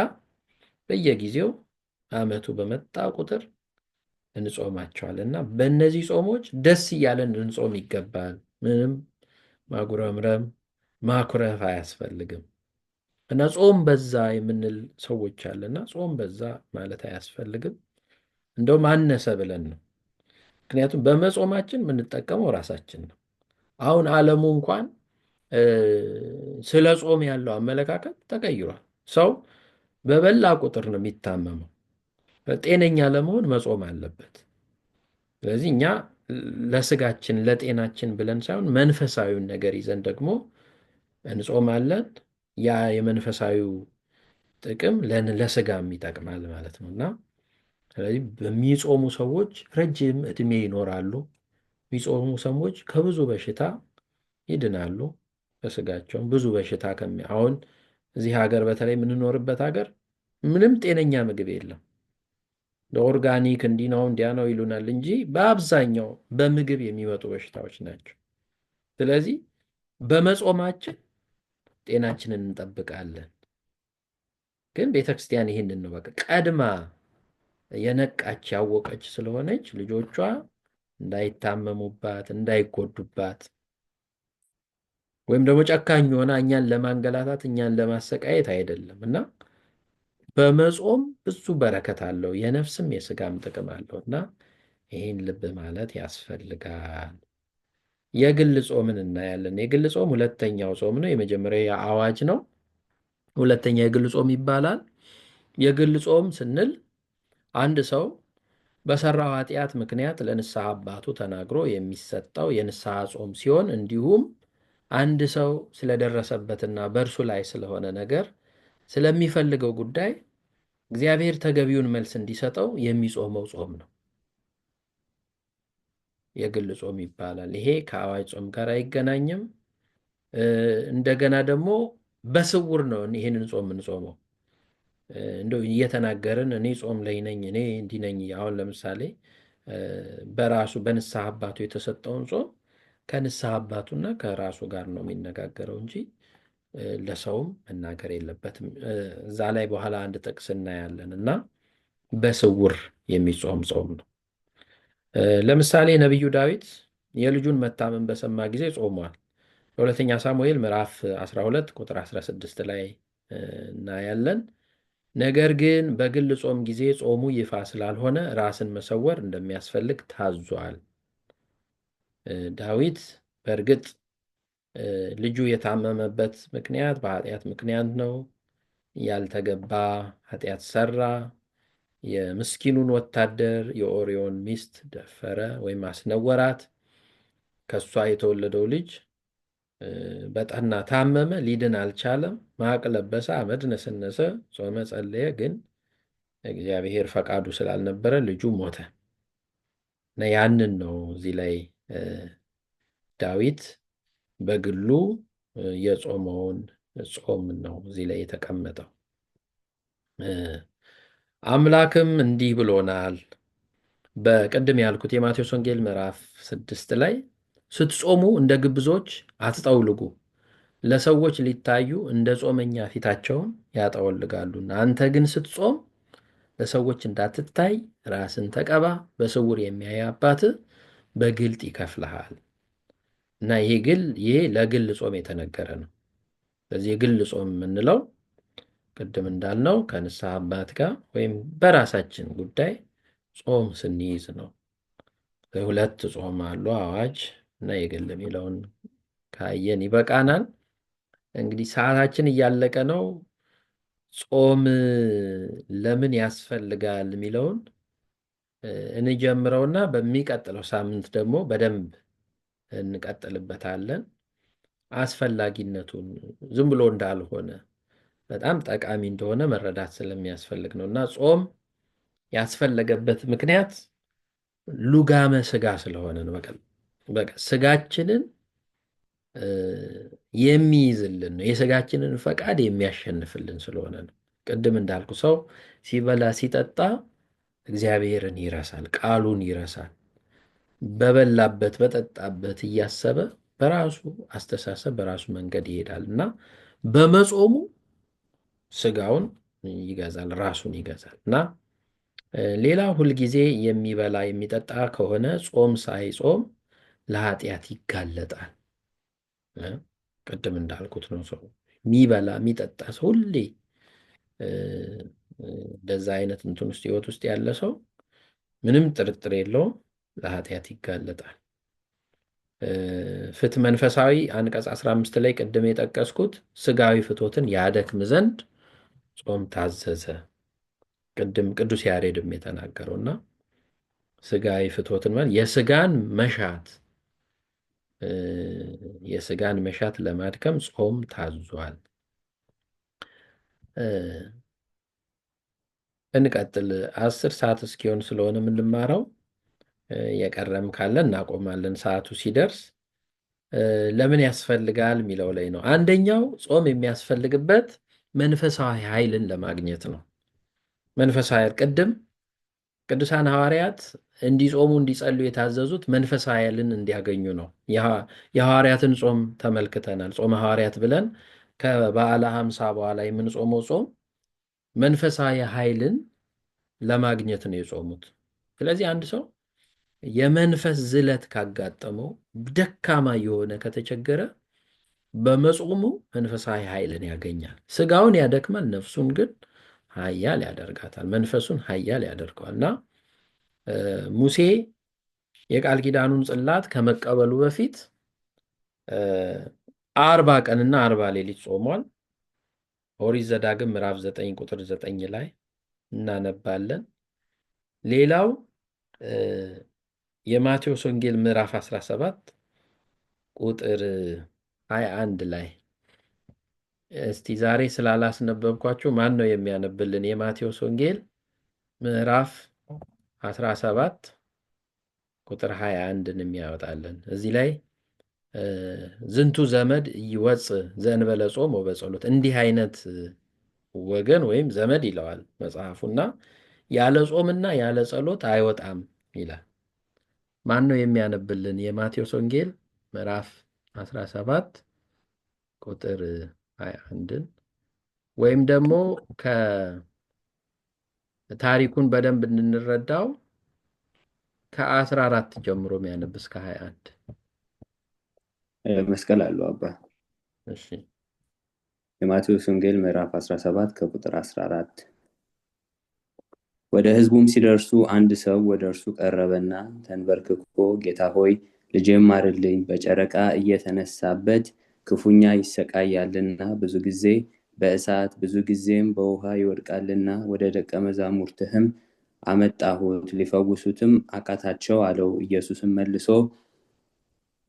S1: በየጊዜው ዓመቱ በመጣ ቁጥር እንጾማቸዋለን እና በእነዚህ ጾሞች ደስ እያለን ልንጾም ይገባል። ምንም ማጉረምረም ማኩረፍ አያስፈልግም። እና ጾም በዛ የምንል ሰዎች አለና ጾም በዛ ማለት አያስፈልግም። እንደውም አነሰ ብለን ነው። ምክንያቱም በመጾማችን የምንጠቀመው ራሳችን ነው። አሁን ዓለሙ እንኳን ስለ ጾም ያለው አመለካከት ተቀይሯል። ሰው በበላ ቁጥር ነው የሚታመመው። ጤነኛ ለመሆን መጾም አለበት። ስለዚህ እኛ ለስጋችን ለጤናችን ብለን ሳይሆን መንፈሳዊውን ነገር ይዘን ደግሞ እንጾማለን። ያ የመንፈሳዊው ጥቅም ለስጋም ይጠቅማል ማለት ነው እና ስለዚህ በሚጾሙ ሰዎች ረጅም ዕድሜ ይኖራሉ። የሚጾሙ ሰዎች ከብዙ በሽታ ይድናሉ። በስጋቸውም ብዙ በሽታ አሁን እዚህ ሀገር በተለይ የምንኖርበት ሀገር ምንም ጤነኛ ምግብ የለም። ለኦርጋኒክ እንዲህ ነው እንዲያ ነው ይሉናል እንጂ በአብዛኛው በምግብ የሚመጡ በሽታዎች ናቸው። ስለዚህ በመጾማችን ጤናችንን እንጠብቃለን። ግን ቤተክርስቲያን ይህንን ነው በቃ ቀድማ የነቃች ያወቀች ስለሆነች ልጆቿ እንዳይታመሙባት እንዳይጎዱባት ወይም ደግሞ ጨካኝ ሆና እኛን ለማንገላታት እኛን ለማሰቃየት አይደለም እና በመጾም ብዙ በረከት አለው፣ የነፍስም የስጋም ጥቅም አለው እና ይህን ልብ ማለት ያስፈልጋል። የግል ጾምን እናያለን። የግል ጾም ሁለተኛው ጾም ነው። የመጀመሪያው የአዋጅ ነው። ሁለተኛ የግል ጾም ይባላል። የግል ጾም ስንል አንድ ሰው በሰራው ኃጢአት ምክንያት ለንስሐ አባቱ ተናግሮ የሚሰጠው የንስሐ ጾም ሲሆን እንዲሁም አንድ ሰው ስለደረሰበትና በእርሱ ላይ ስለሆነ ነገር ስለሚፈልገው ጉዳይ እግዚአብሔር ተገቢውን መልስ እንዲሰጠው የሚጾመው ጾም ነው። የግል ጾም ይባላል። ይሄ ከአዋጅ ጾም ጋር አይገናኝም። እንደገና ደግሞ በስውር ነው ይህንን ጾም የምንጾመው። እንደው እየተናገርን እኔ ጾም ላይ ነኝ እኔ እንዲህ ነኝ። አሁን ለምሳሌ በራሱ በንስሐ አባቱ የተሰጠውን ጾም ከንስሐ አባቱና ከራሱ ጋር ነው የሚነጋገረው እንጂ ለሰውም መናገር የለበትም። እዛ ላይ በኋላ አንድ ጥቅስ እናያለን እና በስውር የሚጾም ጾም ነው። ለምሳሌ ነቢዩ ዳዊት የልጁን መታመም በሰማ ጊዜ ጾሟል። በሁለተኛ ሳሙኤል ምዕራፍ 12 ቁጥር 16 ላይ እናያለን። ነገር ግን በግል ጾም ጊዜ ጾሙ ይፋ ስላልሆነ ራስን መሰወር እንደሚያስፈልግ ታዟል። ዳዊት በእርግጥ ልጁ የታመመበት ምክንያት በኃጢአት ምክንያት ነው። ያልተገባ ኃጢአት ሰራ። የምስኪኑን ወታደር የኦርዮን ሚስት ደፈረ ወይም አስነወራት። ከእሷ የተወለደው ልጅ በጠና ታመመ፣ ሊድን አልቻለም። ማቅ ለበሰ፣ አመድ ነሰነሰ፣ ጾመ፣ ጸለየ። ግን እግዚአብሔር ፈቃዱ ስላልነበረ ልጁ ሞተ እና ያንን ነው እዚህ ላይ ዳዊት በግሉ የጾመውን ጾም ነው እዚህ ላይ የተቀመጠው። አምላክም እንዲህ ብሎናል። በቅድም ያልኩት የማቴዎስ ወንጌል ምዕራፍ 6 ላይ ስትጾሙ እንደ ግብዞች አትጠውልጉ፣ ለሰዎች ሊታዩ እንደ ጾመኛ ፊታቸውን ያጠወልጋሉና፣ አንተ ግን ስትጾም ለሰዎች እንዳትታይ ራስን ተቀባ፣ በስውር የሚያይ አባትህ በግልጥ ይከፍልሃል። እና ይሄ ለግል ጾም የተነገረ ነው። ስለዚህ የግል ጾም የምንለው ቅድም እንዳልነው ከንስሐ አባት ጋር ወይም በራሳችን ጉዳይ ጾም ስንይዝ ነው። ሁለት ጾም አሉ፣ አዋጅ እና የግል የሚለውን ካየን ይበቃናል። እንግዲህ ሰዓታችን እያለቀ ነው። ጾም ለምን ያስፈልጋል የሚለውን እንጀምረውና በሚቀጥለው ሳምንት ደግሞ በደንብ እንቀጥልበታለን። አስፈላጊነቱን ዝም ብሎ እንዳልሆነ በጣም ጠቃሚ እንደሆነ መረዳት ስለሚያስፈልግ ነው። እና ጾም ያስፈለገበት ምክንያት ሉጋመ ስጋ ስለሆነ ነው። በቃ ስጋችንን የሚይዝልን ነው። የስጋችንን ፈቃድ የሚያሸንፍልን ስለሆነ ነው። ቅድም እንዳልኩ ሰው ሲበላ ሲጠጣ እግዚአብሔርን ይረሳል፣ ቃሉን ይረሳል። በበላበት በጠጣበት እያሰበ በራሱ አስተሳሰብ በራሱ መንገድ ይሄዳል እና በመጾሙ ስጋውን ይገዛል፣ ራሱን ይገዛል። እና ሌላ ሁልጊዜ የሚበላ የሚጠጣ ከሆነ ጾም ሳይጾም ለኃጢአት ይጋለጣል። ቅድም እንዳልኩት ነው። ሰው የሚበላ የሚጠጣ ሰው ሁሌ እንደዛ አይነት እንትን ውስጥ ህይወት ውስጥ ያለ ሰው ምንም ጥርጥር የለውም ለኃጢአት ይጋለጣል። ፍትሕ መንፈሳዊ አንቀጽ 15 ላይ ቅድም የጠቀስኩት ስጋዊ ፍትወትን ያደክም ዘንድ ጾም ታዘዘ። ቅድም ቅዱስ ያሬድም የተናገረውና ስጋዊ ፍትወትን ማለት የስጋን መሻት ለማድከም ጾም ታዟል። እንቀጥል። 10 ሰዓት እስኪሆን ስለሆነ የምንማረው የቀረም ካለ እናቆማለን ሰዓቱ ሲደርስ። ለምን ያስፈልጋል የሚለው ላይ ነው። አንደኛው ጾም የሚያስፈልግበት መንፈሳዊ ኃይልን ለማግኘት ነው። መንፈሳዊ ቅድም ቅዱሳን ሐዋርያት እንዲጾሙ እንዲጸልዩ የታዘዙት መንፈሳዊ ኃይልን እንዲያገኙ ነው። የሐዋርያትን ጾም ተመልክተናል። ጾመ ሐዋርያት ብለን ከበዓለ ሀምሳ በኋላ የምንጾመው ጾም መንፈሳዊ ኃይልን ለማግኘት ነው የጾሙት። ስለዚህ አንድ ሰው የመንፈስ ዝለት ካጋጠመው ደካማ የሆነ ከተቸገረ በመጾሙ መንፈሳዊ ኃይልን ያገኛል። ስጋውን ያደክማል፣ ነፍሱን ግን ኃያል ያደርጋታል፣ መንፈሱን ኃያል ያደርገዋል። እና ሙሴ የቃል ኪዳኑን ጽላት ከመቀበሉ በፊት 40 ቀንና 40 ሌሊት ጾሟል። ኦሪት ዘዳግም ምዕራፍ 9 ቁጥር 9 ላይ እናነባለን። ሌላው የማቴዎስ ወንጌል ምዕራፍ 17 ቁጥር 21 ላይ እስቲ ዛሬ ስላላስነበብኳችሁ ማን ነው የሚያነብልን? የማቴዎስ ወንጌል ምዕራፍ 17 ቁጥር 21ን የሚያወጣልን እዚህ ላይ ዝንቱ ዘመድ ይወፅእ ዘእንበለ ጾም ወበጸሎት፣ እንዲህ አይነት ወገን ወይም ዘመድ ይለዋል መጽሐፉና ያለ ጾምና ያለ ጸሎት አይወጣም ይላል። ማን ነው የሚያነብልን? የማቴዎስ ወንጌል ምዕራፍ 17 ቁጥር 21ን ወይም ደግሞ ታሪኩን በደንብ እንድንረዳው ከ14 ጀምሮ የሚያነብ እስከ 21።
S2: መስቀል አለው አባ።
S1: እሺ
S2: የማቴዎስ ወንጌል ምዕራፍ 17 ከቁጥር 14። ወደ ሕዝቡም ሲደርሱ አንድ ሰው ወደ እርሱ ቀረበና ተንበርክኮ ጌታ ሆይ ልጄን ማርልኝ፣ በጨረቃ እየተነሳበት ክፉኛ ይሰቃያልና ብዙ ጊዜ በእሳት ብዙ ጊዜም በውሃ ይወድቃልና ወደ ደቀ መዛሙርትህም አመጣሁት፣ ሊፈውሱትም አቃታቸው አለው። ኢየሱስም መልሶ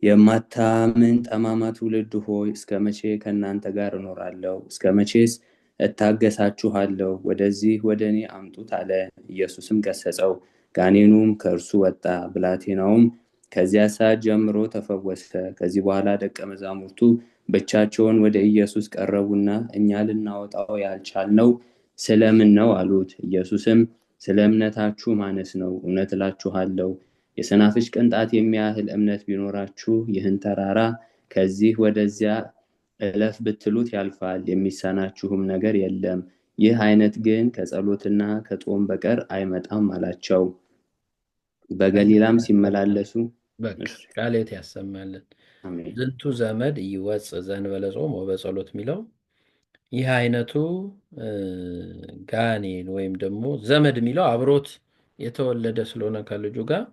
S2: የማታምን ጠማማ ትውልድ ሆይ እስከ መቼ ከእናንተ ጋር እኖራለሁ? እስከ መቼስ እታገሳችኋለሁ? ወደዚህ ወደ እኔ አምጡት አለ። ኢየሱስም ገሰጸው፣ ጋኔኑም ከእርሱ ወጣ፣ ብላቴናውም ከዚያ ሰዓት ጀምሮ ተፈወሰ። ከዚህ በኋላ ደቀ መዛሙርቱ ብቻቸውን ወደ ኢየሱስ ቀረቡና እኛ ልናወጣው ያልቻልነው ስለምን ነው አሉት። ኢየሱስም ስለ እምነታችሁ ማነስ ነው። እውነት እላችኋለሁ የሰናፍጭ ቅንጣት የሚያህል እምነት ቢኖራችሁ ይህን ተራራ ከዚህ ወደዚያ እለፍ ብትሉት ያልፋል፣ የሚሳናችሁም ነገር የለም። ይህ አይነት ግን ከጸሎትና ከጾም በቀር አይመጣም አላቸው። በገሊላም ሲመላለሱ
S1: በቃ ቃሌት ያሰማልን።
S2: አሜን።
S1: ዝንቱ ዘመድ ይወፅ ዘእንበለ ጾም ወበጸሎት የሚለው ይህ አይነቱ ጋኔን ወይም ደግሞ ዘመድ የሚለው አብሮት የተወለደ ስለሆነ ከልጁ ጋር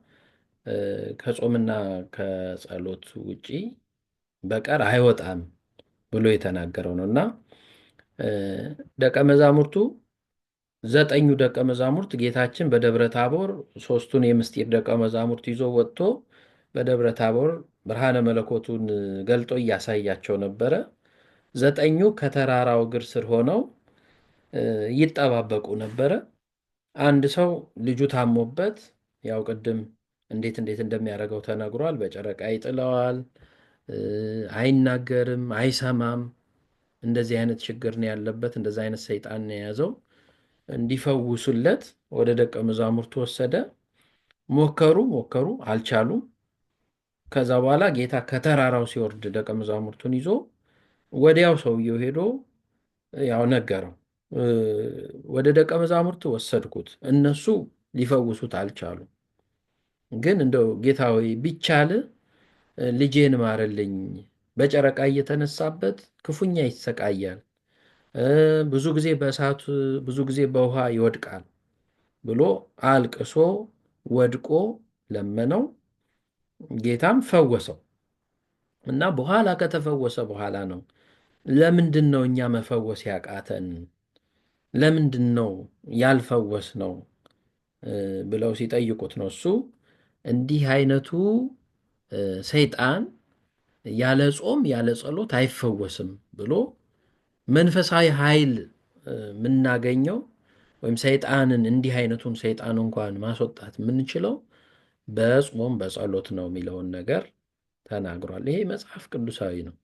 S1: ከጾምና ከጸሎት ውጪ በቀር አይወጣም ብሎ የተናገረው ነው። እና ደቀ መዛሙርቱ 9ኙ ደቀ መዛሙርት ጌታችን በደብረ ታቦር ሶስቱን የምስጢር ደቀ መዛሙርት ይዞ ወጥቶ በደብረ ታቦር ብርሃነ መለኮቱን ገልጦ እያሳያቸው ነበረ። 9ኙ ከተራራው እግር ስር ሆነው ይጠባበቁ ነበረ። አንድ ሰው ልጁ ታሞበት ያው ቅድም እንዴት እንዴት እንደሚያደርገው ተነግሯል። በጨረቃ ይጥለዋል፣ አይናገርም፣ አይሰማም። እንደዚህ አይነት ችግር ነው ያለበት፣ እንደዚህ አይነት ሰይጣን ነው የያዘው። እንዲፈውሱለት ወደ ደቀ መዛሙርቱ ወሰደ። ሞከሩ ሞከሩ፣ አልቻሉም። ከዛ በኋላ ጌታ ከተራራው ሲወርድ ደቀ መዛሙርቱን ይዞ ወዲያው ሰውየው ሄዶ ያው ነገረው። ወደ ደቀ መዛሙርት ወሰድኩት፣ እነሱ ሊፈውሱት አልቻሉም። ግን እንደው ጌታ ሆይ ቢቻል ልጄን ማርልኝ፣ በጨረቃ እየተነሳበት ክፉኛ ይሰቃያል፣ ብዙ ጊዜ በእሳት ብዙ ጊዜ በውሃ ይወድቃል ብሎ አልቅሶ ወድቆ ለመነው። ጌታም ፈወሰው እና በኋላ ከተፈወሰ በኋላ ነው ለምንድን ነው እኛ መፈወስ ያቃተን? ለምንድን ነው ያልፈወስ ነው ብለው ሲጠይቁት ነው እሱ እንዲህ አይነቱ ሰይጣን ያለ ጾም ያለ ጸሎት አይፈወስም ብሎ መንፈሳዊ ኃይል የምናገኘው ወይም ሰይጣንን እንዲህ አይነቱን ሰይጣን እንኳን ማስወጣት የምንችለው በጾም በጸሎት ነው የሚለውን ነገር ተናግሯል። ይሄ መጽሐፍ ቅዱሳዊ ነው።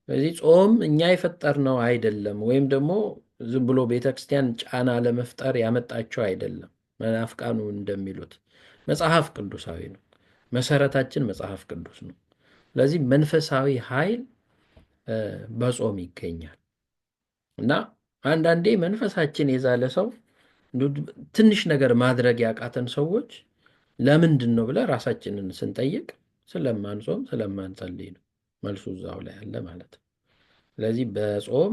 S1: ስለዚህ ጾም እኛ የፈጠርነው አይደለም፣ ወይም ደግሞ ዝም ብሎ ቤተክርስቲያን ጫና ለመፍጠር ያመጣቸው አይደለም። መናፍቃኑ እንደሚሉት መጽሐፍ ቅዱሳዊ ነው። መሰረታችን መጽሐፍ ቅዱስ ነው። ስለዚህ መንፈሳዊ ኃይል በጾም ይገኛል እና አንዳንዴ መንፈሳችን የዛለ ሰው ትንሽ ነገር ማድረግ ያቃተን ሰዎች ለምንድን ነው ብለን ራሳችንን ስንጠይቅ ስለማንጾም ስለማንጸልይ ነው። መልሱ እዛው ላይ አለ ማለት ነው። ስለዚህ በጾም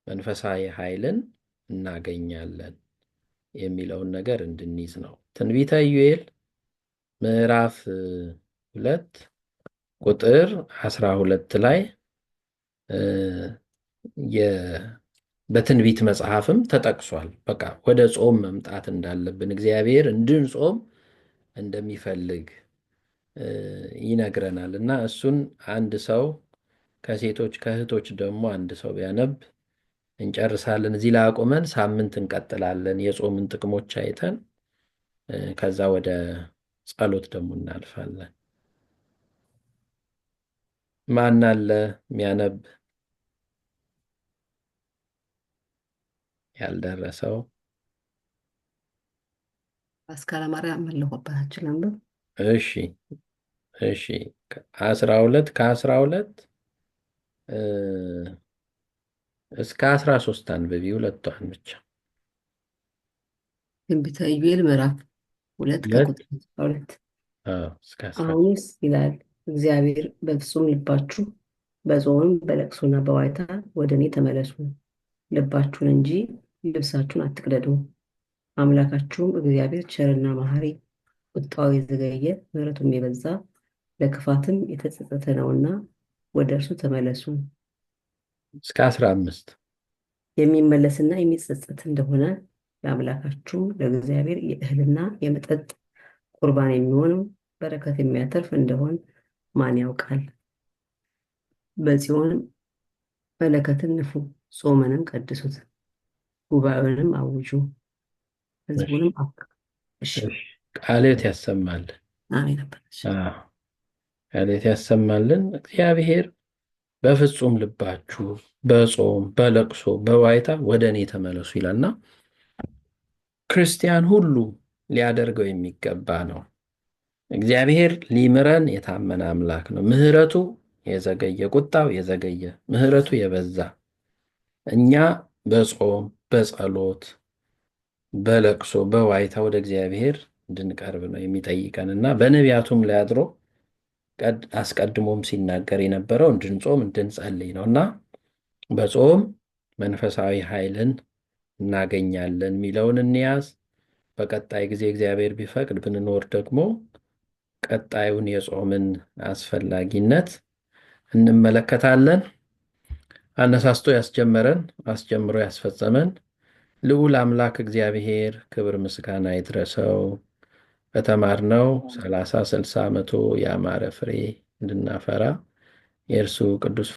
S1: መንፈሳዊ ኃይልን እናገኛለን የሚለውን ነገር እንድንይዝ ነው። ትንቢተ ኢዩኤል ምዕራፍ 2 ቁጥር 12 ላይ በትንቢት መጽሐፍም ተጠቅሷል። በቃ ወደ ጾም መምጣት እንዳለብን እግዚአብሔር እንድንጾም እንደሚፈልግ ይነግረናል እና እሱን አንድ ሰው ከሴቶች ከእህቶች ደግሞ አንድ ሰው ቢያነብ እንጨርሳለን። እዚህ ላይ አቁመን ሳምንት እንቀጥላለን። የጾምን ጥቅሞች አይተን ከዛ ወደ ጸሎት ደግሞ እናልፋለን። ማን አለ የሚያነብ ያልደረሰው?
S3: አስካለ ማርያም መለኮባት አችላሉ።
S1: እሺ እሺ 12 ከ12 እስከ 13 አንብቢ፣ ሁለቷን ብቻ።
S3: ትንቢተ ኢዩኤል ምዕራፍ 2
S1: ሁለት
S3: ከቁጥር 12
S1: እስከ 11
S3: አሁንስ ይላል እግዚአብሔር በፍጹም ልባችሁ በጾምም በለቅሶና በዋይታ ወደ እኔ ተመለሱ፣ ልባችሁን እንጂ ልብሳችሁን አትቅደዱ። አምላካችሁም እግዚአብሔር ቸርና መሐሪ፣ ቁጣው የዘገየ ምሕረቱም የበዛ ለክፋትም የተጸጸተ ነውና ወደ እርሱ ተመለሱ።
S1: እስከ 15
S3: የሚመለስና የሚጸጸት እንደሆነ ለአምላካችሁም ለእግዚአብሔር የእህልና የመጠጥ ቁርባን የሚሆነው በረከት የሚያተርፍ እንደሆን ማን ያውቃል? በጽዮን መለከትን ንፉ፣ ጾምንም ቀድሱት፣ ጉባኤውንም አውጁ፣ ሕዝቡንም አብቅቱ። እሺ፣
S1: ቃልዮት ያሰማልን።
S3: አሜን አባታች።
S1: ቃልዮት ያሰማልን። እግዚአብሔር በፍጹም ልባችሁ በጾም በለቅሶ በዋይታ ወደ እኔ ተመለሱ ይላልና ክርስቲያን ሁሉ ሊያደርገው የሚገባ ነው። እግዚአብሔር ሊምረን የታመነ አምላክ ነው። ምሕረቱ የዘገየ ቁጣው የዘገየ ምሕረቱ የበዛ እኛ በጾም በጸሎት በለቅሶ በዋይታ ወደ እግዚአብሔር እንድንቀርብ ነው የሚጠይቀን እና በነቢያቱም ላይ አድሮ አስቀድሞም ሲናገር የነበረው እንድንጾም እንድንጸልይ ነው እና በጾም መንፈሳዊ ኃይልን እናገኛለን የሚለውን እንያዝ። በቀጣይ ጊዜ እግዚአብሔር ቢፈቅድ ብንኖር ደግሞ ቀጣዩን የጾምን አስፈላጊነት እንመለከታለን። አነሳስቶ ያስጀመረን አስጀምሮ ያስፈጸመን ልዑል አምላክ እግዚአብሔር ክብር ምስጋና ይድረሰው። በተማርነው 30፣ 60፣ 100 ያማረ ፍሬ እንድናፈራ የእርሱ ቅዱስ